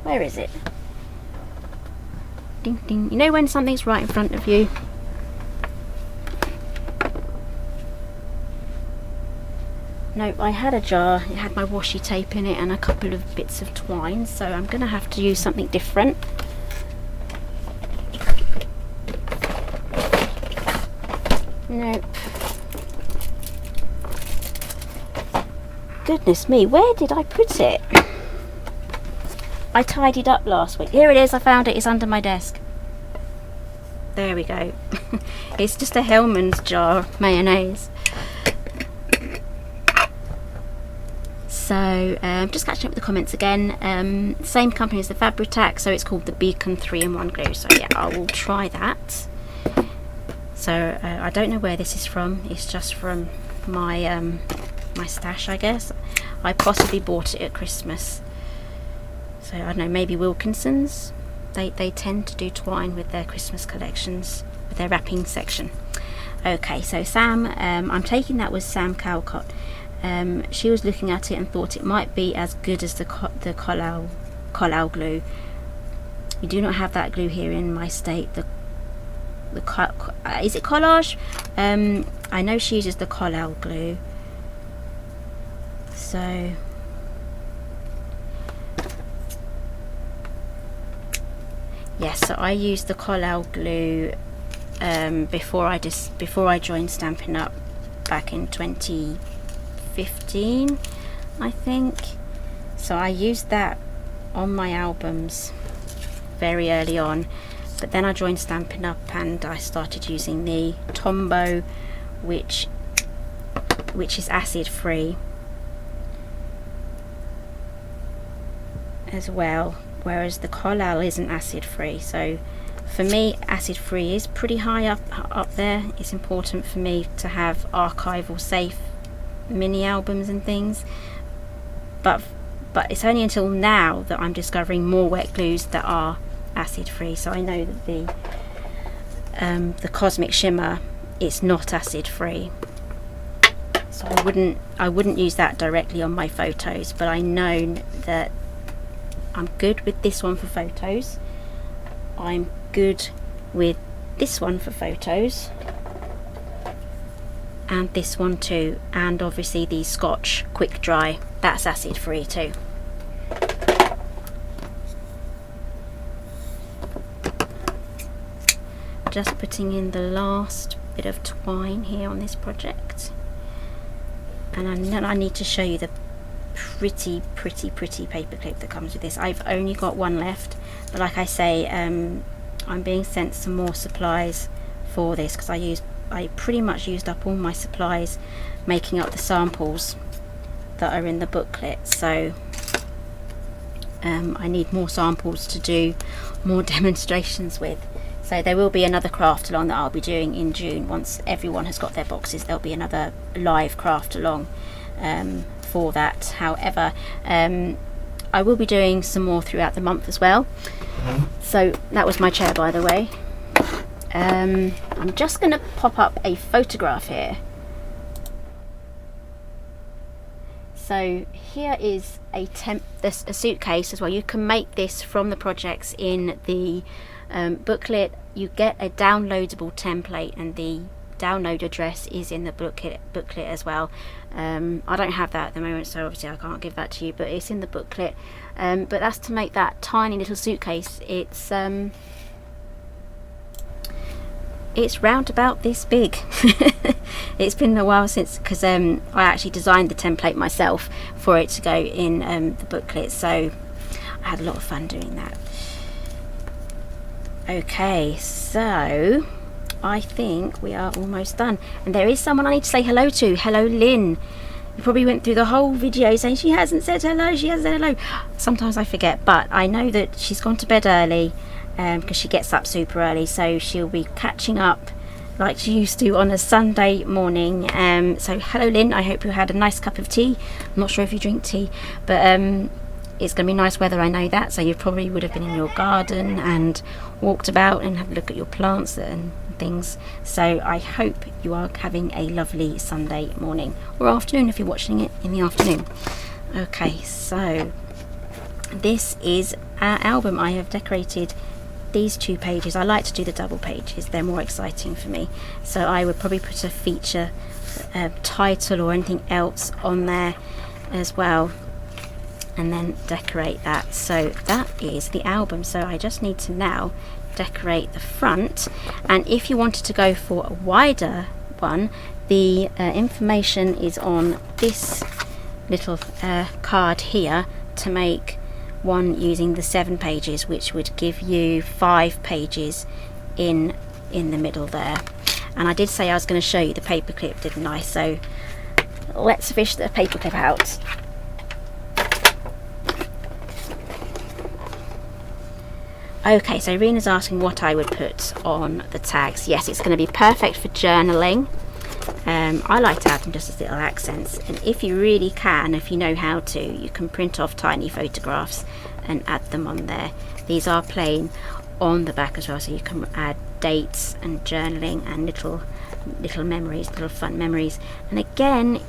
Where is it? Ding ding. You know when something's right in front of you? No, I had a jar, it had my washi tape in it and a couple of bits of twine, so I'm going to have to use something different. Nope. Goodness me, where did I put it? I tidied up last week. Here it is, I found it, it's under my desk. There we go. It's just a Hellman's jar of mayonnaise. So just catching up with the comments again. Same company as the Fabri-Tac, so it's called the Beacon 3-in-1 glue. So yeah, I will try that. So I don't know where this is from. It's just from my my stash, I guess. I possibly bought it at Christmas. So I don't know, maybe Wilkinson's. They tend to do twine with their Christmas collections, with their wrapping section. Okay, so Sam, I'm taking that was Sam Calcott. She was looking at it and thought it might be as good as the Collal glue. We do not have that glue here in my state. Is it Collage? I know she uses the Collal glue. So yes, so I used the Collal glue before I joined Stampin' Up back in 2015, I think. So I used that on my albums very early on, but then I joined Stampin' Up and I started using the Tombow, which is acid free as well, whereas the Collal isn't acid free. So for me, acid free is pretty high up there. It's important for me to have archival safe mini albums and things, but it's only until now that I'm discovering more wet glues that are acid free. So I know that the Cosmic Shimmer, it's not acid free, so I wouldn't use that directly on my photos, but I know that I'm good with this one for photos. I'm good with this one for photos, and this one too, and obviously the Scotch Quick Dry, that's acid free too. Just putting in the last bit of twine here on this project, and then I need to show you the pretty paper clip that comes with this. I've only got one left, but like I say, I'm being sent some more supplies for this because I pretty much used up all my supplies making up the samples that are in the booklet. So I need more samples to do more demonstrations with. So there will be another craft along that I'll be doing in June. Once everyone has got their boxes, there'll be another live craft along for that. However, I will be doing some more throughout the month as well. So that was my chair, by the way. I'm just going to pop up a photograph here. So here is a suitcase as well. You can make this from the projects in the booklet. You get a downloadable template, and the download address is in the booklet as well. I don't have that at the moment, so obviously I can't give that to you, but it's in the booklet. But that's to make that tiny little suitcase. It's round about this big. It's been a while since, because I actually designed the template myself for it to go in the booklet, so I had a lot of fun doing that. Okay, so I think we are almost done, and there is someone I need to say hello to. Hello, Lynn. You probably went through the whole video saying she hasn't said hello, she hasn't said hello. Sometimes I forget, but I know that she's gone to bed early because she gets up super early, so she'll be catching up like she used to on a Sunday morning. So hello, Lynn. I hope you had a nice cup of tea. I'm not sure if you drink tea, but it's going to be nice weather, I know that, so you probably would have been in your garden and walked about and had a look at your plants and things. So I hope you are having a lovely Sunday morning or afternoon if you're watching it in the afternoon. Okay, so this is our album. I have decorated these 2 pages. I like to do the double pages, they're more exciting for me, so I would probably put a feature title or anything else on there as well, and then decorate that. So that is the album. So I just need to now decorate the front, and if you wanted to go for a wider one, the information is on this little card here to make one using the 7 pages, which would give you 5 pages in the middle there. And I did say I was going to show you the paperclip, didn't I? So let's fish the paperclip out. Okay, so Rena's asking what I would put on the tags. Yes, it's going to be perfect for journaling. I like to add them just as little accents, and if you really can, if you know how to, you can print off tiny photographs and add them on there. These are plain on the back as well, so you can add dates and journaling and little memories, little fun memories. And again,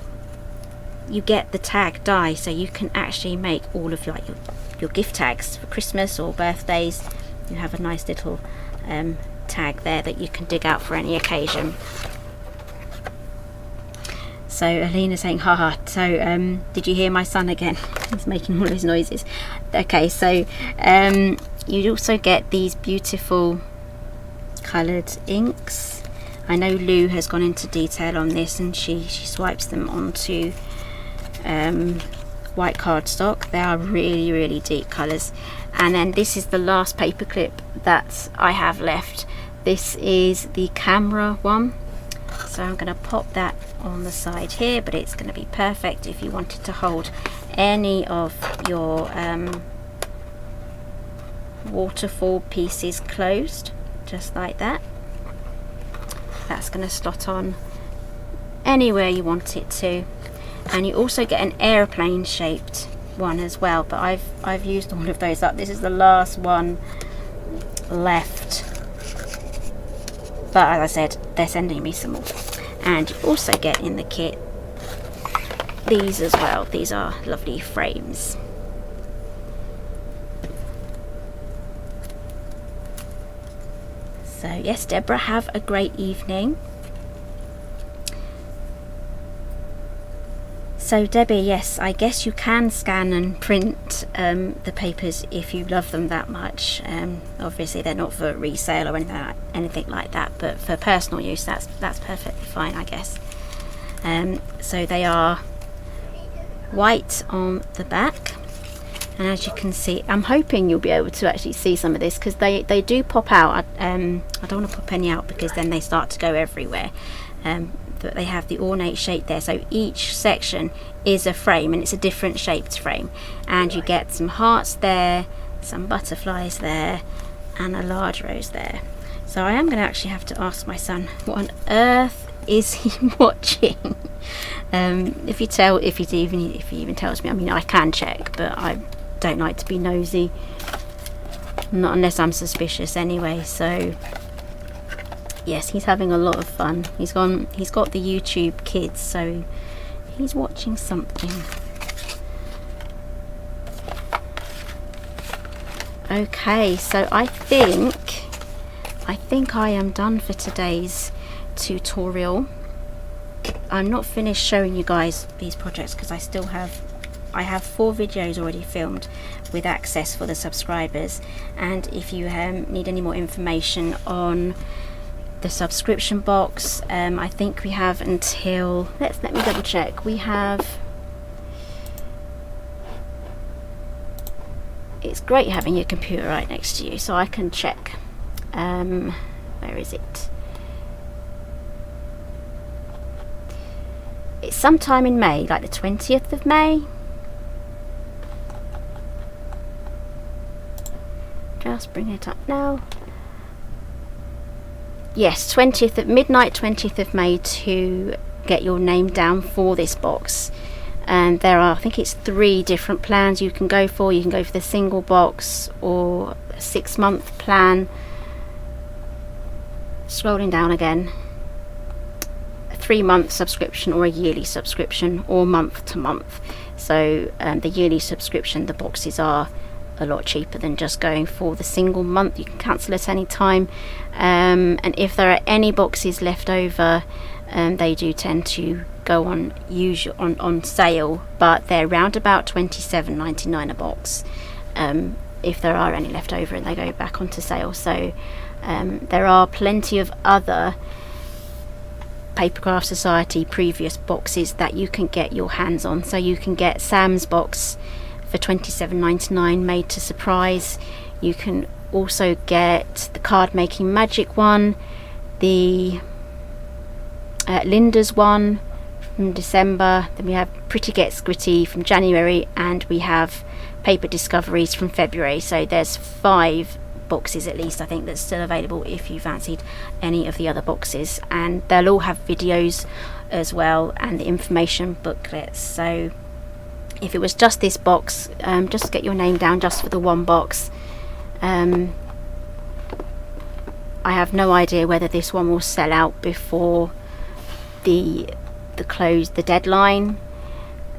you get the tag die, so you can actually make all of your gift tags for Christmas or birthdays. You have a nice little tag there that you can dig out for any occasion. So Alina's saying haha. So did you hear my son again? He's making all those noises. Okay, so you also get these beautiful coloured inks. I know Lou has gone into detail on this, and she swipes them onto white cardstock. They are really deep colours. And then this is the last paperclip that I have left. This is the camera one, so I'm going to pop that on the side here, but it's going to be perfect if you wanted to hold any of your waterfall pieces closed, just like that. That's going to slot on anywhere you want it to. And you also get an airplane shaped one as well, but I've used all of those up. This is the last one left, but as I said, they're sending me some more. And you also get in the kit these as well. These are lovely frames. So yes, Deborah, have a great evening. So Debbie, yes, I guess you can scan and print the papers if you love them that much. Obviously they're not for resale or anything like that, but for personal use that's perfectly fine, I guess. So they are white on the back, and as you can see, I'm hoping you'll be able to actually see some of this, because they do pop out. I don't want to pop any out because then they start to go everywhere. But they have the ornate shape there, so each section is a frame, and it's a different shaped frame, and you get some hearts there, some butterflies there, and a large rose there. So I am going to actually have to ask my son, what on earth is he watching? If he even tells me, I mean, I can check, but I don't like to be nosy, not unless I'm suspicious anyway. So yes, he's having a lot of fun. He's got the YouTube Kids, so he's watching something. Okay, so I think I am done for today's tutorial. I'm not finished showing you guys these projects because I have 4 videos already filmed with access for the subscribers, and if you need any more information on the subscription box, I think we have until, let me double check, we have, it's great having your computer right next to you so I can check. Where is it? It's sometime in May, like the 20th of May. Just bring it up now. Yes, 20th at midnight, 20th of May, to get your name down for this box. And there are, I think it's 3 different plans you can go for. You can go for the single box or a 6-month plan. Scrolling down again, a 3-month subscription or a yearly subscription, or month to month. So the yearly subscription, the boxes are a lot cheaper than just going for the single month. You can cancel at any time, and if there are any boxes left over They do tend to go on sale, but they're around about $27.99 a box, if there are any left over and they go back onto sale. So there are plenty of other Papercraft Society previous boxes that you can get your hands on. So you can get Sam's box for $27.99 made to surprise. You can also get the card making magic one, the Linda's one from December, then we have Pretty Gets Gritty from January, and we have Paper Discoveries from February. So there's 5 boxes at least, I think, that's still available if you fancied any of the other boxes, and they'll all have videos as well and the information booklets. So if it was just this box, just get your name down just for the one box. I have no idea whether this one will sell out before the deadline.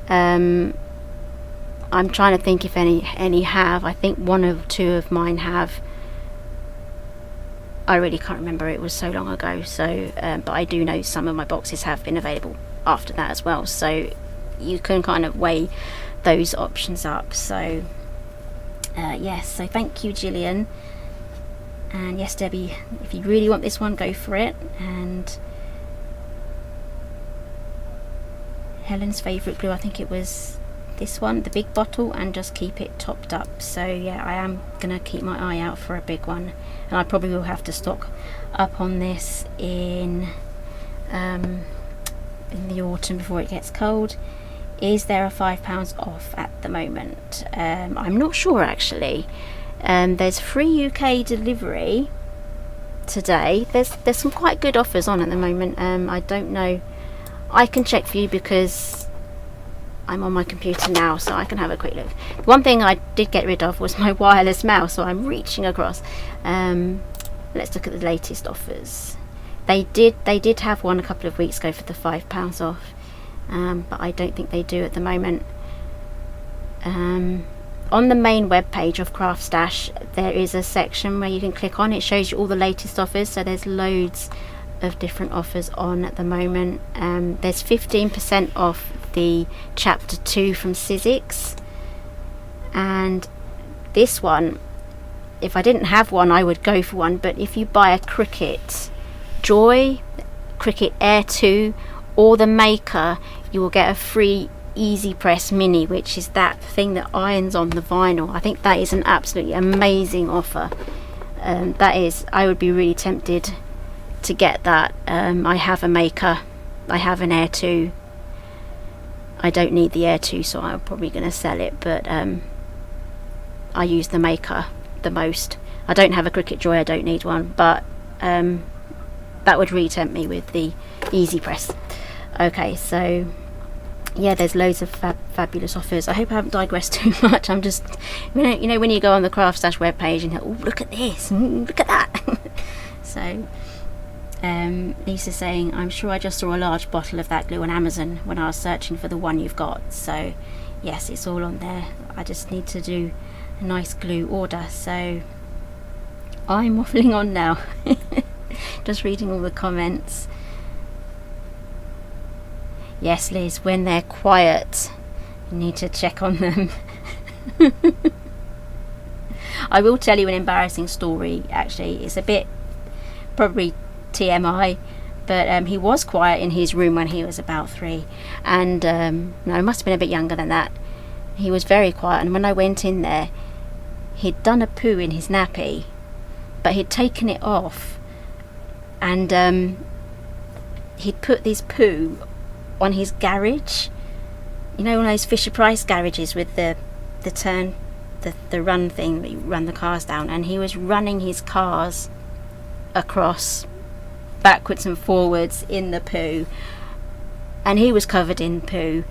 I'm trying to think if any have. I think 1 or 2 of mine have. I really can't remember, it was so long ago. So but I do know some of my boxes have been available after that as well, so you can kind of weigh those options up. So yes, so thank you, Gillian. And yes, Debbie, if you really want this one, go for it. And Helen's favourite glue, I think it was this one, the big bottle, and just keep it topped up. So yeah, I am gonna keep my eye out for a big one, and I probably will have to stock up on this in the autumn before it gets cold. Is there a £5 off at the moment? I'm not sure actually. There's free UK delivery today. There's some quite good offers on at the moment. I don't know, I can check for you because I'm on my computer now, so I can have a quick look. One thing I did get rid of was my wireless mouse, so I'm reaching across. Let's look at the latest offers. They did have one a couple of weeks ago for the £5 off, but I don't think they do at the moment. On the main web page of CraftStash, there is a section where you can click on. It shows you all the latest offers, so there's loads of different offers on at the moment. There's 15% off the chapter 2 from Sizzix, and this one, if I didn't have one I would go for one, but if you buy a Cricut Joy, Cricut Air 2 or the Maker, you will get a free Easy Press Mini, which is that thing that irons on the vinyl. I think that is an absolutely amazing offer. That is, I would be really tempted to get that. I have a Maker, I have an Air 2. I don't need the Air 2, so I'm probably going to sell it, but I use the Maker the most. I don't have a Cricut Joy, I don't need one, but that would really tempt me with the Easy Press. Okay, so yeah, there's loads of fabulous offers. I hope I haven't digressed too much. I'm just, you know when you go on the CraftStash webpage and you go, oh, look at this, look at that. So Lisa's saying, I'm sure I just saw a large bottle of that glue on Amazon when I was searching for the one you've got. So yes, it's all on there. I just need to do a nice glue order. So I'm waffling on now. Just reading all the comments. Yes, Liz, when they're quiet, you need to check on them. I will tell you an embarrassing story, actually. It's a bit probably TMI, but he was quiet in his room when he was about 3, and no, he must have been a bit younger than that. He was very quiet, and when I went in there, he'd done a poo in his nappy, but he'd taken it off, and he'd put this poo on his garage, you know, one of those Fisher Price garages with the run thing that you run the cars down, and he was running his cars across backwards and forwards in the poo, and he was covered in poo,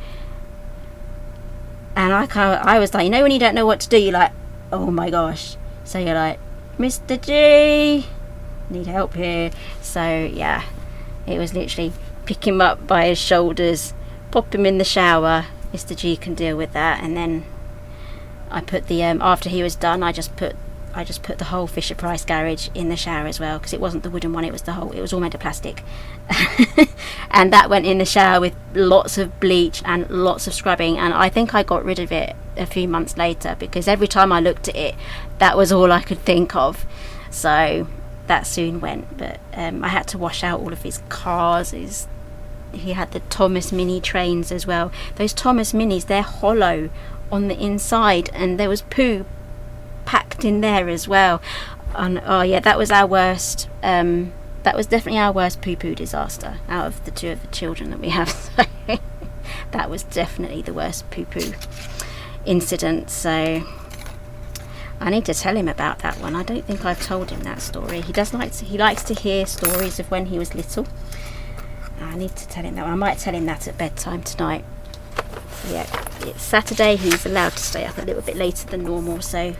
and I was like, you know when you don't know what to do, you're like, oh my gosh, so you're like, Mr. G, need help here. So yeah, it was literally pick him up by his shoulders, pop him in the shower, Mr. G can deal with that. And then I put the after he was done, I just put I just put the whole Fisher Price garage in the shower as well, because it wasn't the wooden one, it was all made of plastic. And that went in the shower with lots of bleach and lots of scrubbing, and I think I got rid of it a few months later, because every time I looked at it, that was all I could think of. So that soon went. But I had to wash out all of his cars. He had the Thomas Mini trains as well. Those Thomas Minis, they're hollow on the inside, and there was poo packed in there as well. And oh yeah, that was our worst. That was definitely our worst poo-poo disaster out of the two of the children that we have. So that was definitely the worst poo-poo incident. So I need to tell him about that one. I don't think I've told him that story. He likes to hear stories of when he was little. I need to tell him that one. I might tell him that at bedtime tonight. Yeah, it's Saturday. He's allowed to stay up a little bit later than normal, so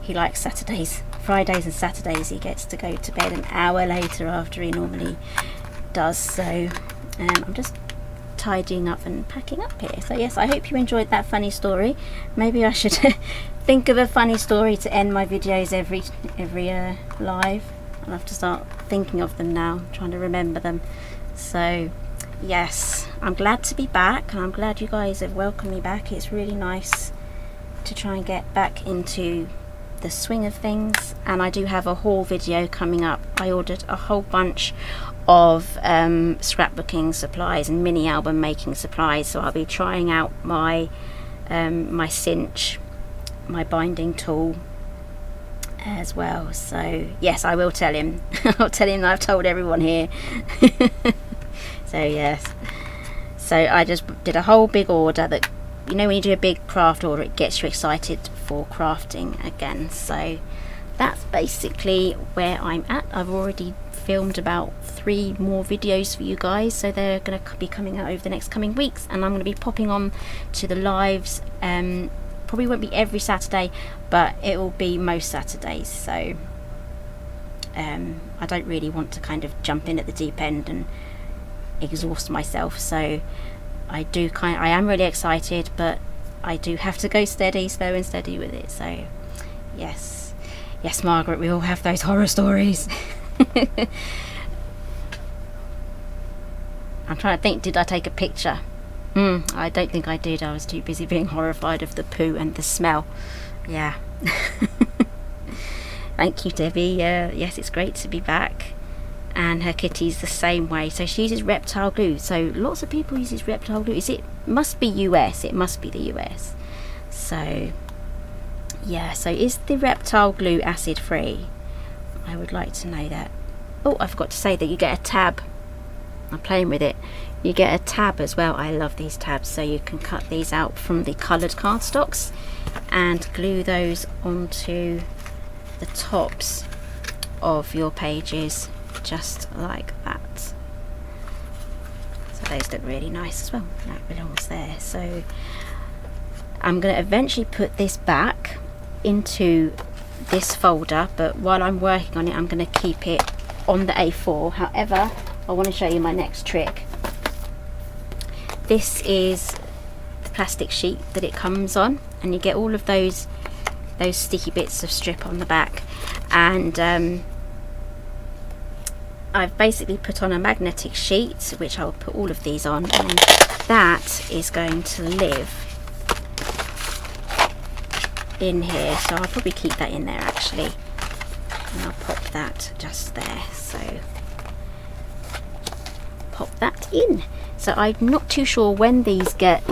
he likes Saturdays. Fridays and Saturdays he gets to go to bed an hour later after he normally does. So I'm just tidying up and packing up here. So yes, I hope you enjoyed that funny story. Maybe I should think of a funny story to end my videos every live. I'll have to start thinking of them now, trying to remember them. So yes, I'm glad to be back, and I'm glad you guys have welcomed me back. It's really nice to try and get back into the swing of things, and I do have a haul video coming up. I ordered a whole bunch of scrapbooking supplies and mini album making supplies, so I'll be trying out my my cinch, my binding tool as well. So yes, I will tell him. I'll tell him that I've told everyone here. So yes, so I just did a whole big order. That, you know, when you do a big craft order, it gets you excited for crafting again. So that's basically where I'm at. I've already filmed about 3 more videos for you guys, so they're going to be coming out over the next coming weeks, and I'm going to be popping on to the lives. Probably won't be every Saturday, but it will be most Saturdays. So I don't really want to kind of jump in at the deep end and exhaust myself, so I am really excited, but I do have to go slow and steady with it. So yes, Margaret, we all have those horror stories. I'm trying to think, did I take a picture? I don't think I did. I was too busy being horrified of the poo and the smell. Yeah. Thank you, Debbie. Yes, it's great to be back. And her kitty's the same way. So she uses reptile glue. So lots of people use reptile glue. Must be US. It must be the US. So yeah. So is the reptile glue acid free? I would like to know that. Oh, I forgot to say that you get a tab. I'm playing with it. You get a tab as well. I love these tabs. So you can cut these out from the coloured cardstocks and glue those onto the tops of your pages, just like that. So those look really nice as well. That belongs there. So I'm going to eventually put this back into this folder, but while I'm working on it, I'm going to keep it on the A4. However, I want to show you my next trick. This is the plastic sheet that it comes on, and you get all of those sticky bits of strip on the back, and I've basically put on a magnetic sheet, which I'll put all of these on, and that is going to live in here. So I'll probably keep that in there actually, and I'll pop that just there. So pop that in. So I'm not too sure when these get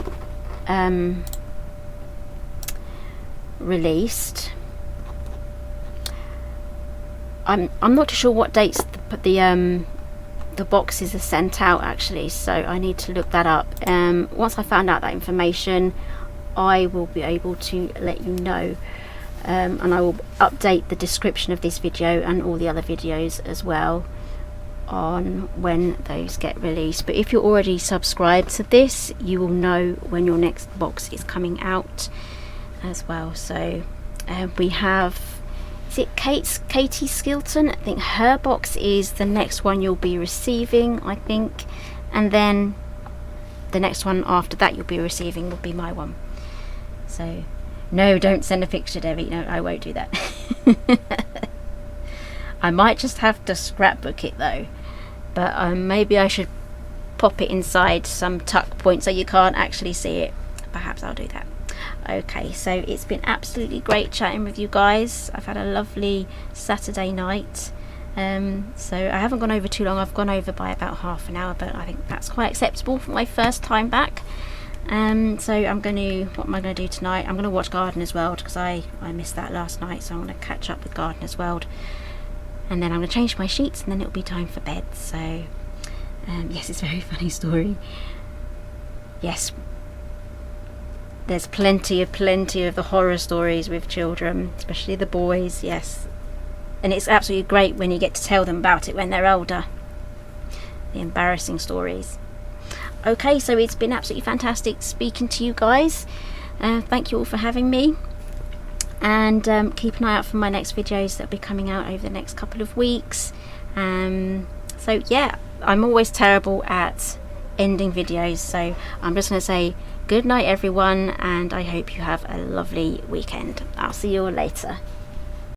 released. I'm not too sure what dates the boxes are sent out actually, so I need to look that up. Once I found out that information, I will be able to let you know, and I will update the description of this video and all the other videos as well on when those get released. But if you're already subscribed to this, you will know when your next box is coming out as well. So we have, is it Katie Skilton? I think her box is the next one you'll be receiving, I think, and then the next one after that you'll be receiving will be my one. So No, don't send a picture, Debbie. No, I won't do that. I might just have to scrapbook it though, but maybe I should pop it inside some tuck point so you can't actually see it. Perhaps I'll do that. Okay, so it's been absolutely great chatting with you guys. I've had a lovely Saturday night. So I haven't gone over too long. I've gone over by about half an hour, but I think that's quite acceptable for my first time back. So what am I going to do tonight? I'm going to watch Gardener's World because I missed that last night, so I'm going to catch up with Gardener's World, and then I'm going to change my sheets, and then it'll be time for bed. So yes, it's a very funny story. Yes, there's plenty of the horror stories with children, especially the boys. Yes, and it's absolutely great when you get to tell them about it when they're older, the embarrassing stories. Okay, so it's been absolutely fantastic speaking to you guys. Thank you all for having me, and keep an eye out for my next videos that'll be coming out over the next couple of weeks. So yeah, I'm always terrible at ending videos, so I'm just going to say good night everyone, and I hope you have a lovely weekend. I'll see you all later.